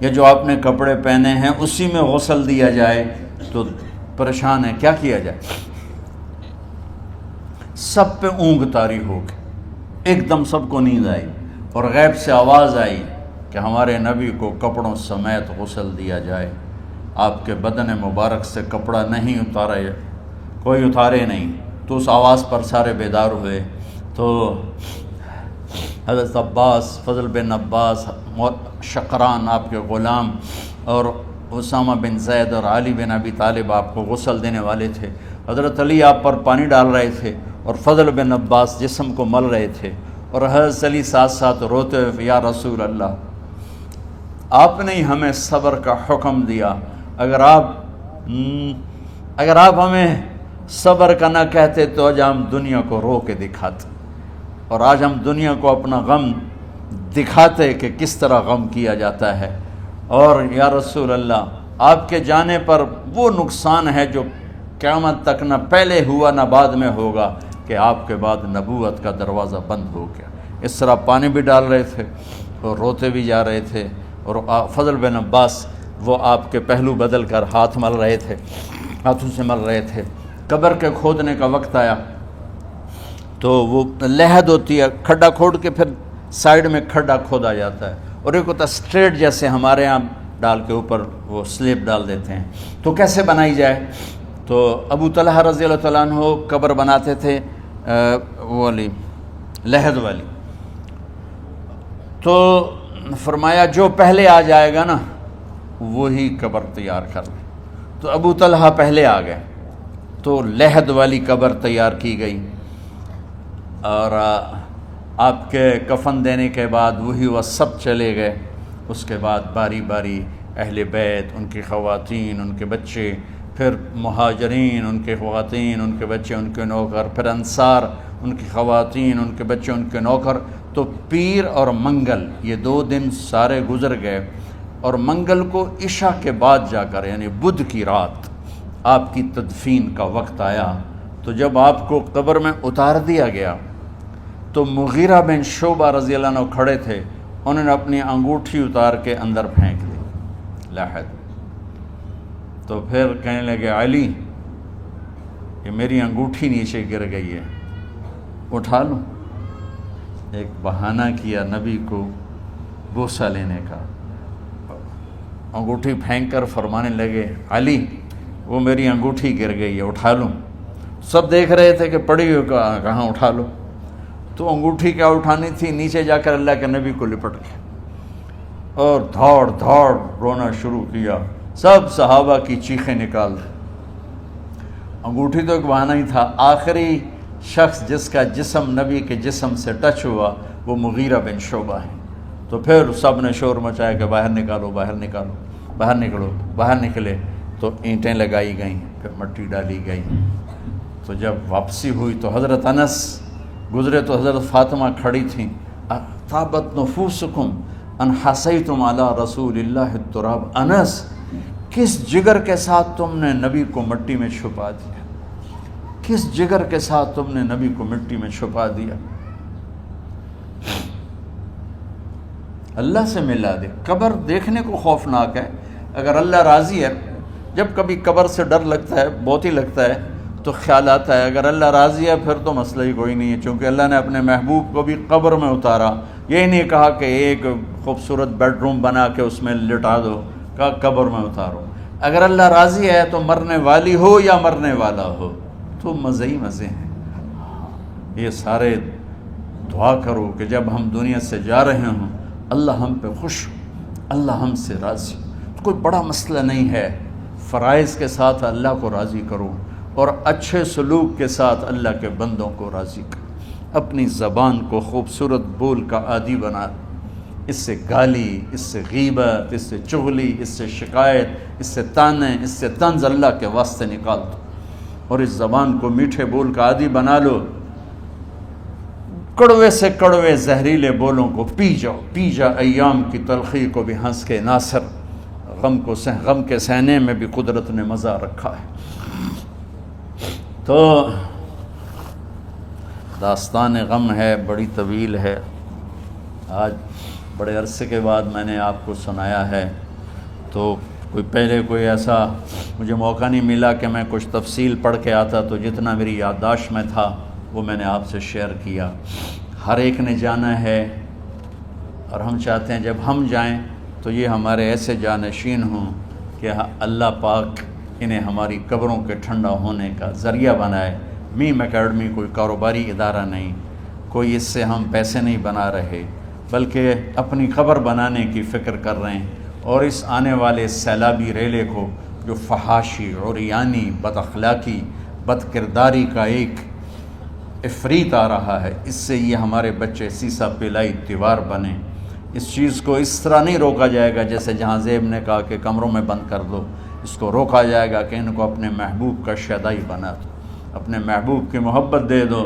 یا جو آپ نے کپڑے پہنے ہیں اسی میں غسل دیا جائے تو پریشان ہے، کیا کیا جائے؟ سب پہ اونگ طاری ہو گئی، ایک دم سب کو نیند آئی اور غیب سے آواز آئی کہ ہمارے نبی کو کپڑوں سمیت غسل دیا جائے۔ آپ کے بدن مبارک سے کپڑا نہیں اتارے، کوئی اتارے نہیں، تو اس آواز پر سارے بیدار ہوئے۔ تو حضرت عباس، فضل بن عباس، شقران آپ کے غلام، اور اسامہ بن زید اور علی بن ابی طالب آپ کو غسل دینے والے تھے۔ حضرت علی آپ پر پانی ڈال رہے تھے اور فضل بن عباس جسم کو مل رہے تھے، اور حضرت علی ساتھ ساتھ روتے ہوئے یا رسول اللہ آپ نے ہی ہمیں صبر کا حکم دیا، اگر آپ ہمیں صبر کا نہ کہتے تو آج ہم دنیا کو رو کے دکھاتے، اور آج ہم دنیا کو اپنا غم دکھاتے کہ کس طرح غم کیا جاتا ہے۔ اور یا رسول اللہ آپ کے جانے پر وہ نقصان ہے جو قیامت تک نہ پہلے ہوا نہ بعد میں ہوگا، کہ آپ کے بعد نبوت کا دروازہ بند ہو گیا۔ اس طرح پانی بھی ڈال رہے تھے اور روتے بھی جا رہے تھے، اور فضل بن عباس وہ آپ کے پہلو بدل کر ہاتھ مل رہے تھے، ہاتھوں سے مل رہے تھے۔ قبر کے کھودنے کا وقت آیا تو وہ لحد ہوتی ہے، کھڈا کھود کے پھر سائیڈ میں کھڈا کھودا جاتا ہے، اور ایک ہوتا اسٹریٹ جیسے ہمارے ہاں ڈال کے اوپر وہ سلیب ڈال دیتے ہیں، تو کیسے بنائی جائے؟ تو ابو طلحہ رضی اللہ تعالیٰ عنہ قبر بناتے تھے وہ والی لحد والی، تو فرمایا جو پہلے آ جائے گا نا وہی قبر تیار کر لے۔ تو ابو طلحہ پہلے آ گئے، تو لحد والی قبر تیار کی گئی، اور آپ کے کفن دینے کے بعد وہی وہ سب چلے گئے۔ اس کے بعد باری باری اہل بیت، ان کی خواتین، ان کے بچے، پھر مہاجرین، ان کے خواتین، ان کے بچے، ان کے نوکر، پھر انصار، ان کی خواتین، ان کے بچے، ان کے نوکر۔ تو پیر اور منگل یہ 2 دن سارے گزر گئے، اور منگل کو عشاء کے بعد جا کر یعنی بدھ کی رات آپ کی تدفین کا وقت آیا۔ تو جب آپ کو قبر میں اتار دیا گیا تو مغیرہ بن شعبہ رضی اللہ عنہ کھڑے تھے، انہوں نے اپنی انگوٹھی اتار کے اندر پھینک دی لحد۔ تو پھر کہنے لگے علی یہ میری انگوٹھی نیچے گر گئی ہے، اٹھا لوں۔ ایک بہانہ کیا نبی کو بوسہ لینے کا، انگوٹھی پھینک کر فرمانے لگے علی وہ میری انگوٹھی گر گئی ہے، اٹھا لوں۔ سب دیکھ رہے تھے کہ پڑی ہوئی کہاں اٹھا لو، تو انگوٹھی کیا اٹھانی تھی، نیچے جا کر اللہ کے نبی کو لپٹ گئے اور دھاڑ دھاڑ رونا شروع کیا۔ سب صحابہ کی چیخیں نکال دی۔ انگوٹھی تو ایک بہانہ ہی تھا، آخری شخص جس کا جسم نبی کے جسم سے ٹچ ہوا وہ مغیرہ بن شعبہ ہے۔ تو پھر سب نے شور مچایا کہ باہر نکالو، باہر نکالو، باہر نکلو۔ باہر نکلے تو اینٹیں لگائی گئیں، پھر مٹی ڈالی گئی۔ تو جب واپسی ہوئی تو حضرت انس گزرے تو حضرت فاطمہ کھڑی تھیں، طابت نفوسکم ان حسیتم علی رسول اللہ التراب۔ انس کس جگر کے ساتھ تم نے نبی کو مٹی میں چھپا دیا، کس جگر کے ساتھ تم نے نبی کو مٹی میں چھپا دیا۔ اللہ سے ملا دے۔ قبر دیکھنے کو خوفناک ہے، اگر اللہ راضی ہے، جب کبھی قبر سے ڈر لگتا ہے، بہت ہی لگتا ہے، تو خیال آتا ہے اگر اللہ راضی ہے پھر تو مسئلہ ہی کوئی نہیں ہے، چونکہ اللہ نے اپنے محبوب کو بھی قبر میں اتارا۔ یہ نہیں کہا کہ ایک خوبصورت بیڈ روم بنا کے اس میں لٹا دو، کہا قبر میں اتارو۔ اگر اللہ راضی ہے تو مرنے والی ہو یا مرنے والا ہو تو مزے ہی مزے ہیں۔ یہ سارے دعا کرو کہ جب ہم دنیا سے جا رہے ہوں اللہ ہم پہ خوش ہو، اللہ ہم سے راضی ہو۔ کوئی بڑا مسئلہ نہیں ہے، فرائض کے ساتھ اللہ کو راضی کرو اور اچھے سلوک کے ساتھ اللہ کے بندوں کو راضی کرو۔ اپنی زبان کو خوبصورت بول کا عادی بنا، اس سے گالی، اس سے غیبت، اس سے چغلی، اس سے شکایت، اس سے تانے، اس سے طنز اللہ کے واسطے نکال دو، اور اس زبان کو میٹھے بول کا عادی بنا لو۔ کڑوے سے کڑوے زہریلے بولوں کو پی جاؤ، پی جا ایام کی تلخی کو بھی ہنس کے ناصر، غم کے سہنے میں بھی قدرت نے مزہ رکھا ہے۔ تو داستان غم ہے، بڑی طویل ہے، آج بڑے عرصے کے بعد میں نے آپ کو سنایا ہے، تو پہلے کوئی ایسا مجھے موقع نہیں ملا کہ میں کچھ تفصیل پڑھ کے آتا، تو جتنا میری یادداشت میں تھا وہ میں نے آپ سے شیئر کیا۔ ہر ایک نے جانا ہے، اور ہم چاہتے ہیں جب ہم جائیں تو یہ ہمارے ایسے جانشین ہوں کہ اللہ پاک انہیں ہماری قبروں کے ٹھنڈا ہونے کا ذریعہ بنائے۔ میم اکیڈمی کوئی کاروباری ادارہ نہیں، کوئی اس سے ہم پیسے نہیں بنا رہے، بلکہ اپنی قبر بنانے کی فکر کر رہے ہیں، اور اس آنے والے سیلابی ریلے کو جو فحاشی، عریانی، بد اخلاقی، بد کرداری کا ایک افریت آ رہا ہے، اس سے یہ ہمارے بچے سیسا پلائی دیوار بنے۔ اس چیز کو اس طرح نہیں روکا جائے گا جیسے جہاں زیب نے کہا کہ کمروں میں بند کر دو، اس کو روکا جائے گا کہ ان کو اپنے محبوب کا شیدائی بنا دو، اپنے محبوب کی محبت دے دو،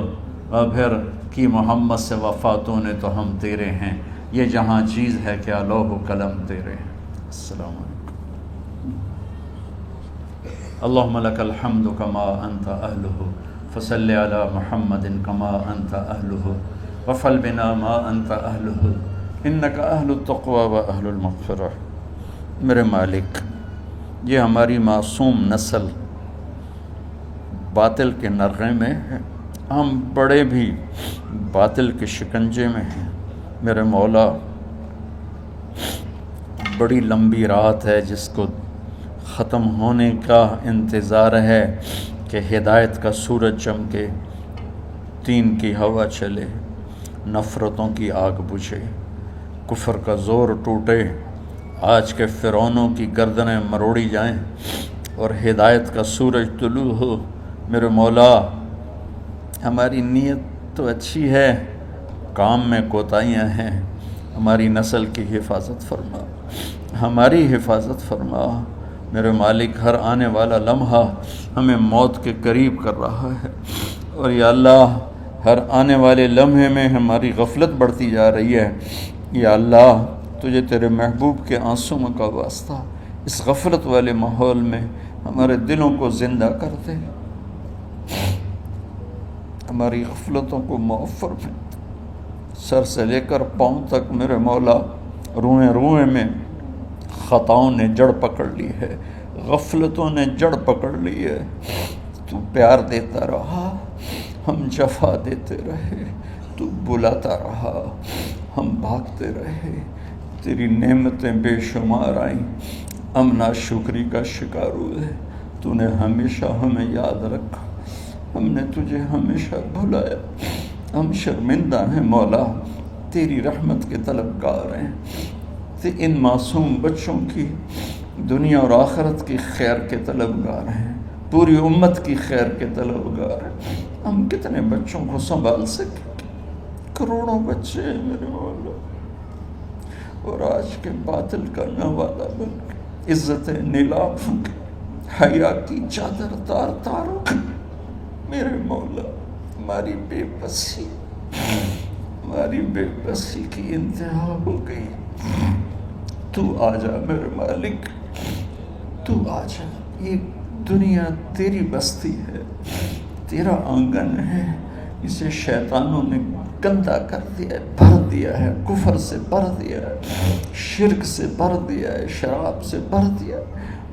اور پھر کی محمد سے وفاتوں نے تو ہم تیرے ہیں، یہ جہاں چیز ہے کیا لوح و قلم تیرے ہیں۔ السلام علیکم۔ اللہم لک الحمد کما انت اہلہ فصل علی محمد کما انت اہلہ وفعل بنا ما انت اہلہ انک اہل التقوی و اہل المغفرہ۔ میرے مالک، یہ ہماری معصوم نسل باطل کے نرغے میں ہے، ہم بڑے بھی باطل کے شکنجے میں ہیں۔ میرے مولا، بڑی لمبی رات ہے جس کو ختم ہونے کا انتظار ہے کہ ہدایت کا سورج چمکے، دین کی ہوا چلے، نفرتوں کی آگ بجھے، کفر کا زور ٹوٹے، آج کے فرعونوں کی گردنیں مروڑی جائیں، اور ہدایت کا سورج طلوع ہو، میرے مولا ہماری نیت تو اچھی ہے، کام میں کوتاہیاں ہیں، ہماری نسل کی حفاظت فرما، ہماری حفاظت فرما میرے مالک۔ ہر آنے والا لمحہ ہمیں موت کے قریب کر رہا ہے، اور یا اللہ ہر آنے والے لمحے میں ہماری غفلت بڑھتی جا رہی ہے۔ یا اللہ تجھے تیرے محبوب کے آنسوؤں کا واسطہ اس غفلت والے ماحول میں ہمارے دلوں کو زندہ کر دے، ہماری غفلتوں کو معاف فرما۔ سر سے لے کر پاؤں تک میرے مولا روئیں روئیں میں خطاؤں نے جڑ پکڑ لی ہے، غفلتوں نے جڑ پکڑ لی ہے۔ تو پیار دیتا رہا، ہم جفا دیتے رہے، تو بلاتا رہا، ہم بھاگتے رہے۔ تیری نعمتیں بے شمار آئیں، ہم ناشکری کا شکار ہوئے۔ تو نے ہمیشہ ہمیں یاد رکھا، ہم نے تجھے ہمیشہ بھلایا۔ ہم شرمندہ ہیں مولا، تیری رحمت کے طلبگار ہیں، ان معصوم بچوں کی دنیا اور آخرت کی خیر کے طلبگار ہیں، پوری امت کی خیر کے طلبگار ہیں۔ ہم کتنے بچوں کو سنبھال سکیں؟ کروڑوں بچے ہیں میرے مولا، اور آج کے باطل کا نوالا بن کے عزت نیلام ہو کے حیا کی چادر تار تار ہو کے میرے مولا ہماری بے بسی کی انتہا ہو گئی۔ تو آ جا میرے مالک، تو آ جا۔ یہ دنیا تیری بستی ہے، تیرا آنگن ہے، اسے شیطانوں نے گندا کر دیا ہے، بھر دیا ہے، کفر سے بھر دیا ہے، شرک سے بھر دیا ہے، شراب سے بھر دیا ہے،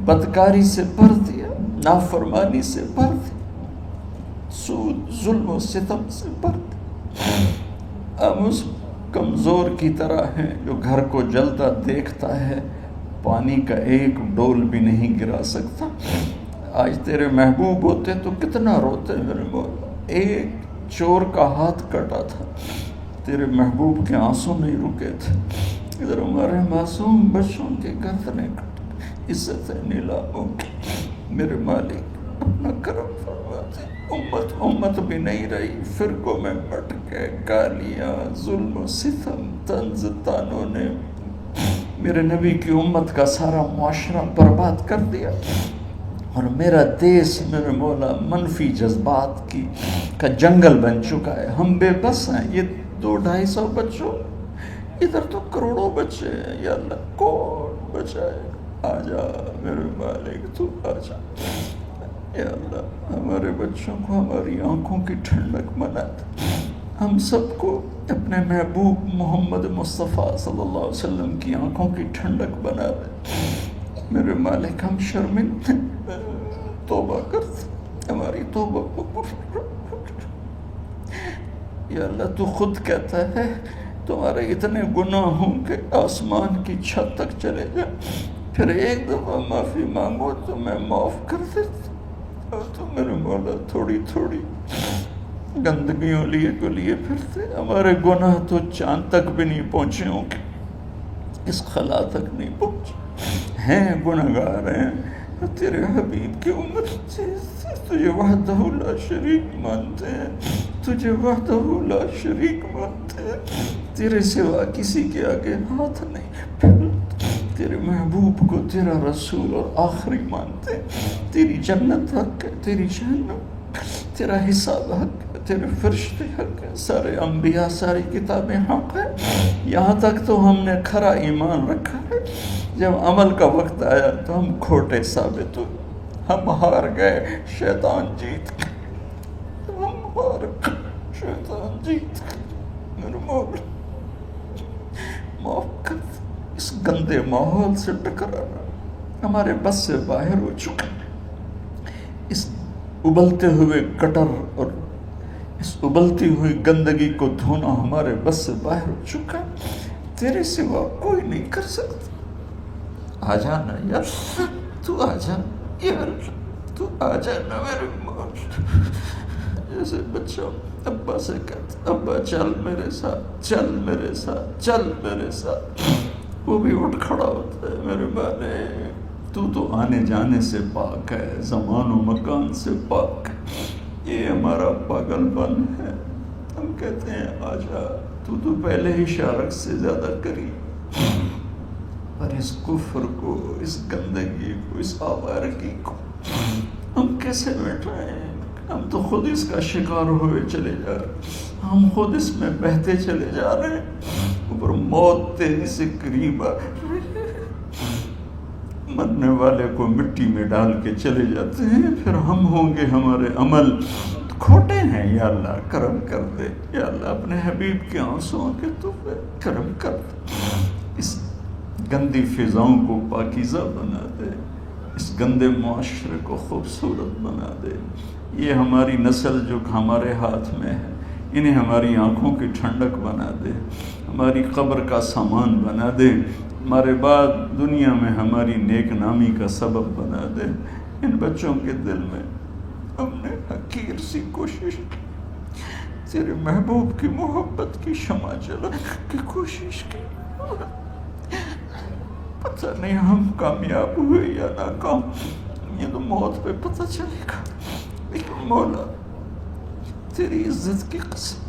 بدکاری سے بھر دیا، نافرمانی سے بھر دیا، سود ظلم و ستم سے بھر دیا۔ ہم اس کمزور کی طرح ہیں جو گھر کو جلتا دیکھتا ہے، پانی کا ایک ڈول بھی نہیں گرا سکتا۔ آج تیرے محبوب ہوتے تو کتنا روتے میرے مولا۔ ایک چور کا ہاتھ کٹا تھا، تیرے محبوب کے آنسو نہیں رکے تھے۔ ادھر ہمارے معصوم بچوں کے گردنیں کٹ، عزت نیلاموں کی میرے مالک اپنا کرم فرما دے۔ امت بھی نہیں رہی، فرقوں میں بٹ کے گالیاں، ظلم و ستم، طنز تانوں نے میرے نبی کی امت کا سارا معاشرہ برباد کر دیا، اور میرا دیس میرے مولا منفی جذبات کا جنگل بن چکا ہے۔ ہم بے بس ہیں، یہ 200-250 بچوں، ادھر تو کروڑوں بچے ہیں۔ یا اللہ کون بچائے؟ آ جا میرے مالک، تو آ جا یا اللہ۔ ہمارے بچوں کو ہماری آنکھوں کی ٹھنڈک بنا دے، ہم سب کو اپنے محبوب محمد مصطفیٰ صلی اللہ علیہ وسلم کی آنکھوں کی ٹھنڈک بنا دے میرے مالک۔ ہم شرمندہ توبہ کرتے، ہماری توبہ قبول۔ یا اللہ تو خود کہتا ہے تمہارے اتنے گناہ ہوں کہ آسمان کی چھت تک چلے جائیں، پھر ایک دفعہ معافی مانگو تو میں معاف کر دیتا۔ اور تو میرے مولا تھوڑی تھوڑی گندگیوں لیے پھرتے، ہمارے گناہ تو چاند تک بھی نہیں پہنچے ہوں گے، اس خلا تک نہیں پہنچے ہیں، گناہگار ہیں۔ تیرے حبیب کی امت سے تجھے وحدہ لا شریک مانتے ہیں، تجھے وحدہ لا شریک مانتے ہیں، تیرے سوا کسی کے آگے ہاتھ نہیں پھیلتے، تیرے محبوب کو تیرا رسول اور آخری مانتے ہیں۔ تیری جنت حق ہے، تیری جہنم، تیرا حساب حق ہے، تیرے فرشتے حق ہے، سارے انبیاء ساری کتابیں حق ہے۔ یہاں تک تو ہم نے کھرا ایمان رکھا ہے، جب عمل کا وقت آیا تو ہم کھوٹے ثابت ہوئے، ہم ہار گئے، شیطان جیت گئے، ہم ہار گئے، شیطان جیت گئے۔ میرے مولا معاف کر دے، اس گندے ماحول سے ٹکرانا ہمارے بس سے باہر ہو چکا، اس ابلتے ہوئے گٹر اور اس ابلتی ہوئی گندگی کو دھونا ہمارے بس سے باہر ہو چکا، تیرے سوا کوئی نہیں کر سکتا۔ آ جانا یار، تو آ جا یار، تو آ جانا میرے مولا۔ جیسے بچہ ابا سے کہتا ابا چل میرے ساتھ، چل میرے ساتھ، چل میرے ساتھ، وہ بھی اٹھ کھڑا ہوتا ہے۔ میرے مالک تو آنے جانے سے پاک ہے، زمان و مکان سے پاک ہے، یہ ہمارا پاگل پن ہے. ہم کہتے ہیں آجا تو پہلے ہی شارک سے زیادہ قریب، پر اس کفر کو، اس گندگی کو، اس آوارگی کو ہم کیسے مٹائیں؟ ہم تو خود اس کا شکار ہوئے چلے جا رہے ہیں، ہم خود اس میں بہتے چلے جا رہے ہیں، اوپر موت تیزی سے قریب آ رہی ہے. مرنے والے کو مٹی میں ڈال کے چلے جاتے ہیں، پھر ہم ہوں گے ہمارے عمل کھوٹے ہیں. یا اللہ کرم کر دے، یا اللہ اپنے حبیب کے آنسوؤں کے تو کرم کر دے. اس گندی فضاؤں کو پاکیزہ بنا دے، اس گندے معاشرے کو خوبصورت بنا دے. یہ ہماری نسل جو ہمارے ہاتھ میں ہے، انہیں ہماری آنکھوں کی ٹھنڈک بنا دے، ہماری قبر کا سامان بنا دے، ہمارے بعد دنیا میں ہماری نیک نامی کا سبب بنا دے. ان بچوں کے دل میں ہم نے حقیر سی کوشش کی، تیرے محبوب کی محبت کی شمع جلا کی کوشش کی. پتہ نہیں ہم کامیاب ہوئے یا ناکام، یہ تو موت پہ پتہ چلے گا. لیکن مولا تیری عزت کی قسم،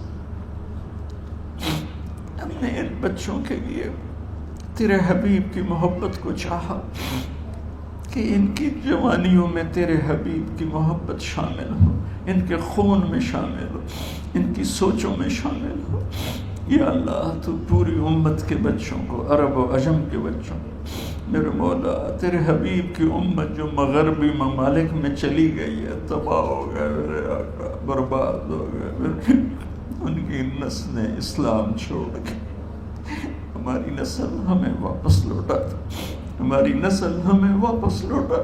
ہم نے ان بچوں کے لیے تیرے حبیب کی محبت کو چاہا کہ ان کی جوانیوں میں تیرے حبیب کی محبت شامل ہو، ان کے خون میں شامل ہو، ان کی سوچوں میں شامل ہو. یا اللہ تو پوری امت کے بچوں کو، عرب و عجم کے بچوں کو، میرے مولا تیرے حبیب کی امت جو مغربی ممالک میں چلی گئی ہے، تباہ ہو گئے میرے آقا، برباد ہو گئے، ان کی نسلیں اسلام چھوڑ گئی. ہماری نسل ہمیں واپس لوٹا، ہماری نسل ہمیں واپس لوٹا.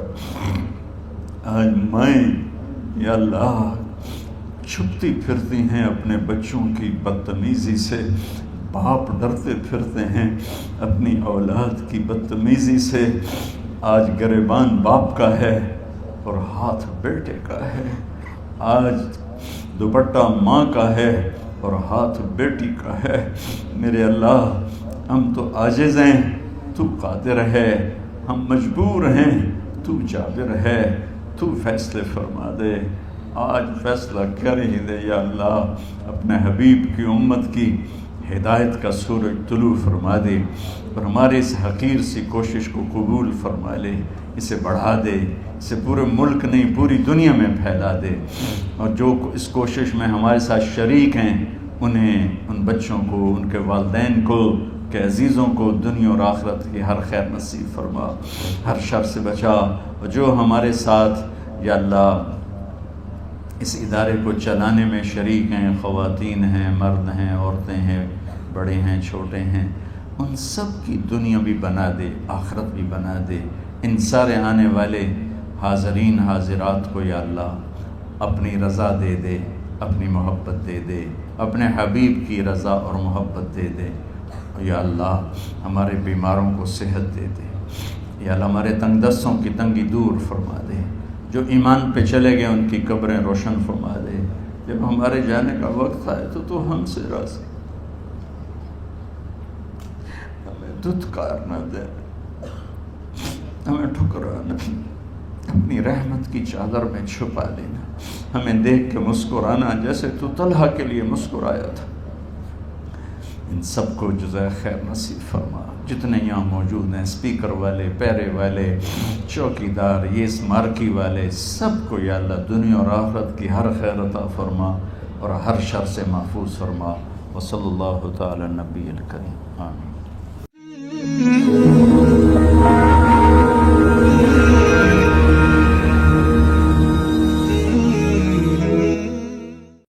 آج مائیں یا اللہ چھپتی پھرتی ہیں اپنے بچوں کی بدتمیزی سے، باپ ڈرتے پھرتے ہیں اپنی اولاد کی بدتمیزی سے. آج گریبان باپ کا ہے اور ہاتھ بیٹے کا ہے، آج دوپٹہ ماں کا ہے اور ہاتھ بیٹی کا ہے. میرے اللہ ہم تو عاجز ہیں، تو قادر ہے، ہم مجبور ہیں، تو جابر ہے، تو فیصلے فرما دے. آج فیصلہ کر ہی دے یا اللہ، اپنے حبیب کی امت کی ہدایت کا سورج طلوع فرما دے اور ہمارے اس حقیر سی کوشش کو قبول فرما لے، اسے بڑھا دے، اسے پورے ملک نہیں پوری دنیا میں پھیلا دے. اور جو اس کوشش میں ہمارے ساتھ شریک ہیں انہیں، ان بچوں کو، ان کے والدین کو، کہ عزیزوں کو دنیا اور آخرت کی ہر خیر نصیب فرما، ہر شر سے بچا. اور جو ہمارے ساتھ یا اللہ اس ادارے کو چلانے میں شریک ہیں، خواتین ہیں، مرد ہیں، عورتیں ہیں، بڑے ہیں، چھوٹے ہیں، ان سب کی دنیا بھی بنا دے، آخرت بھی بنا دے. ان سارے آنے والے حاضرین حاضرات کو یا اللہ اپنی رضا دے دے، اپنی محبت دے دے، اپنے حبیب کی رضا اور محبت دے دے. یا اللہ ہمارے بیماروں کو صحت دے دے، یا اللہ ہمارے تنگ دستوں کی تنگی دور فرما دے. جو ایمان پہ چلے گئے ان کی قبریں روشن فرما دے. جب ہمارے جانے کا وقت آئے تو ہم سے راضی، ہمیں دھتکار نہ دے، ہمیں ٹھکرانا، اپنی رحمت کی چادر میں چھپا لینا، ہمیں دیکھ کے مسکرانا جیسے تو طلحہ کے لیے مسکرایا تھا. ان سب کو جزائے خیر نصیب فرما. جتنے یہاں موجود ہیں، اسپیکر والے، پیرے والے، چوکیدار، یہ اسمارکی والے، سب کو یا اللہ دنیا اور آخرت کی ہر خیر عطا فرما اور ہر شر سے محفوظ فرما. وصلی اللہ تعالی نبی الکریم. آمین.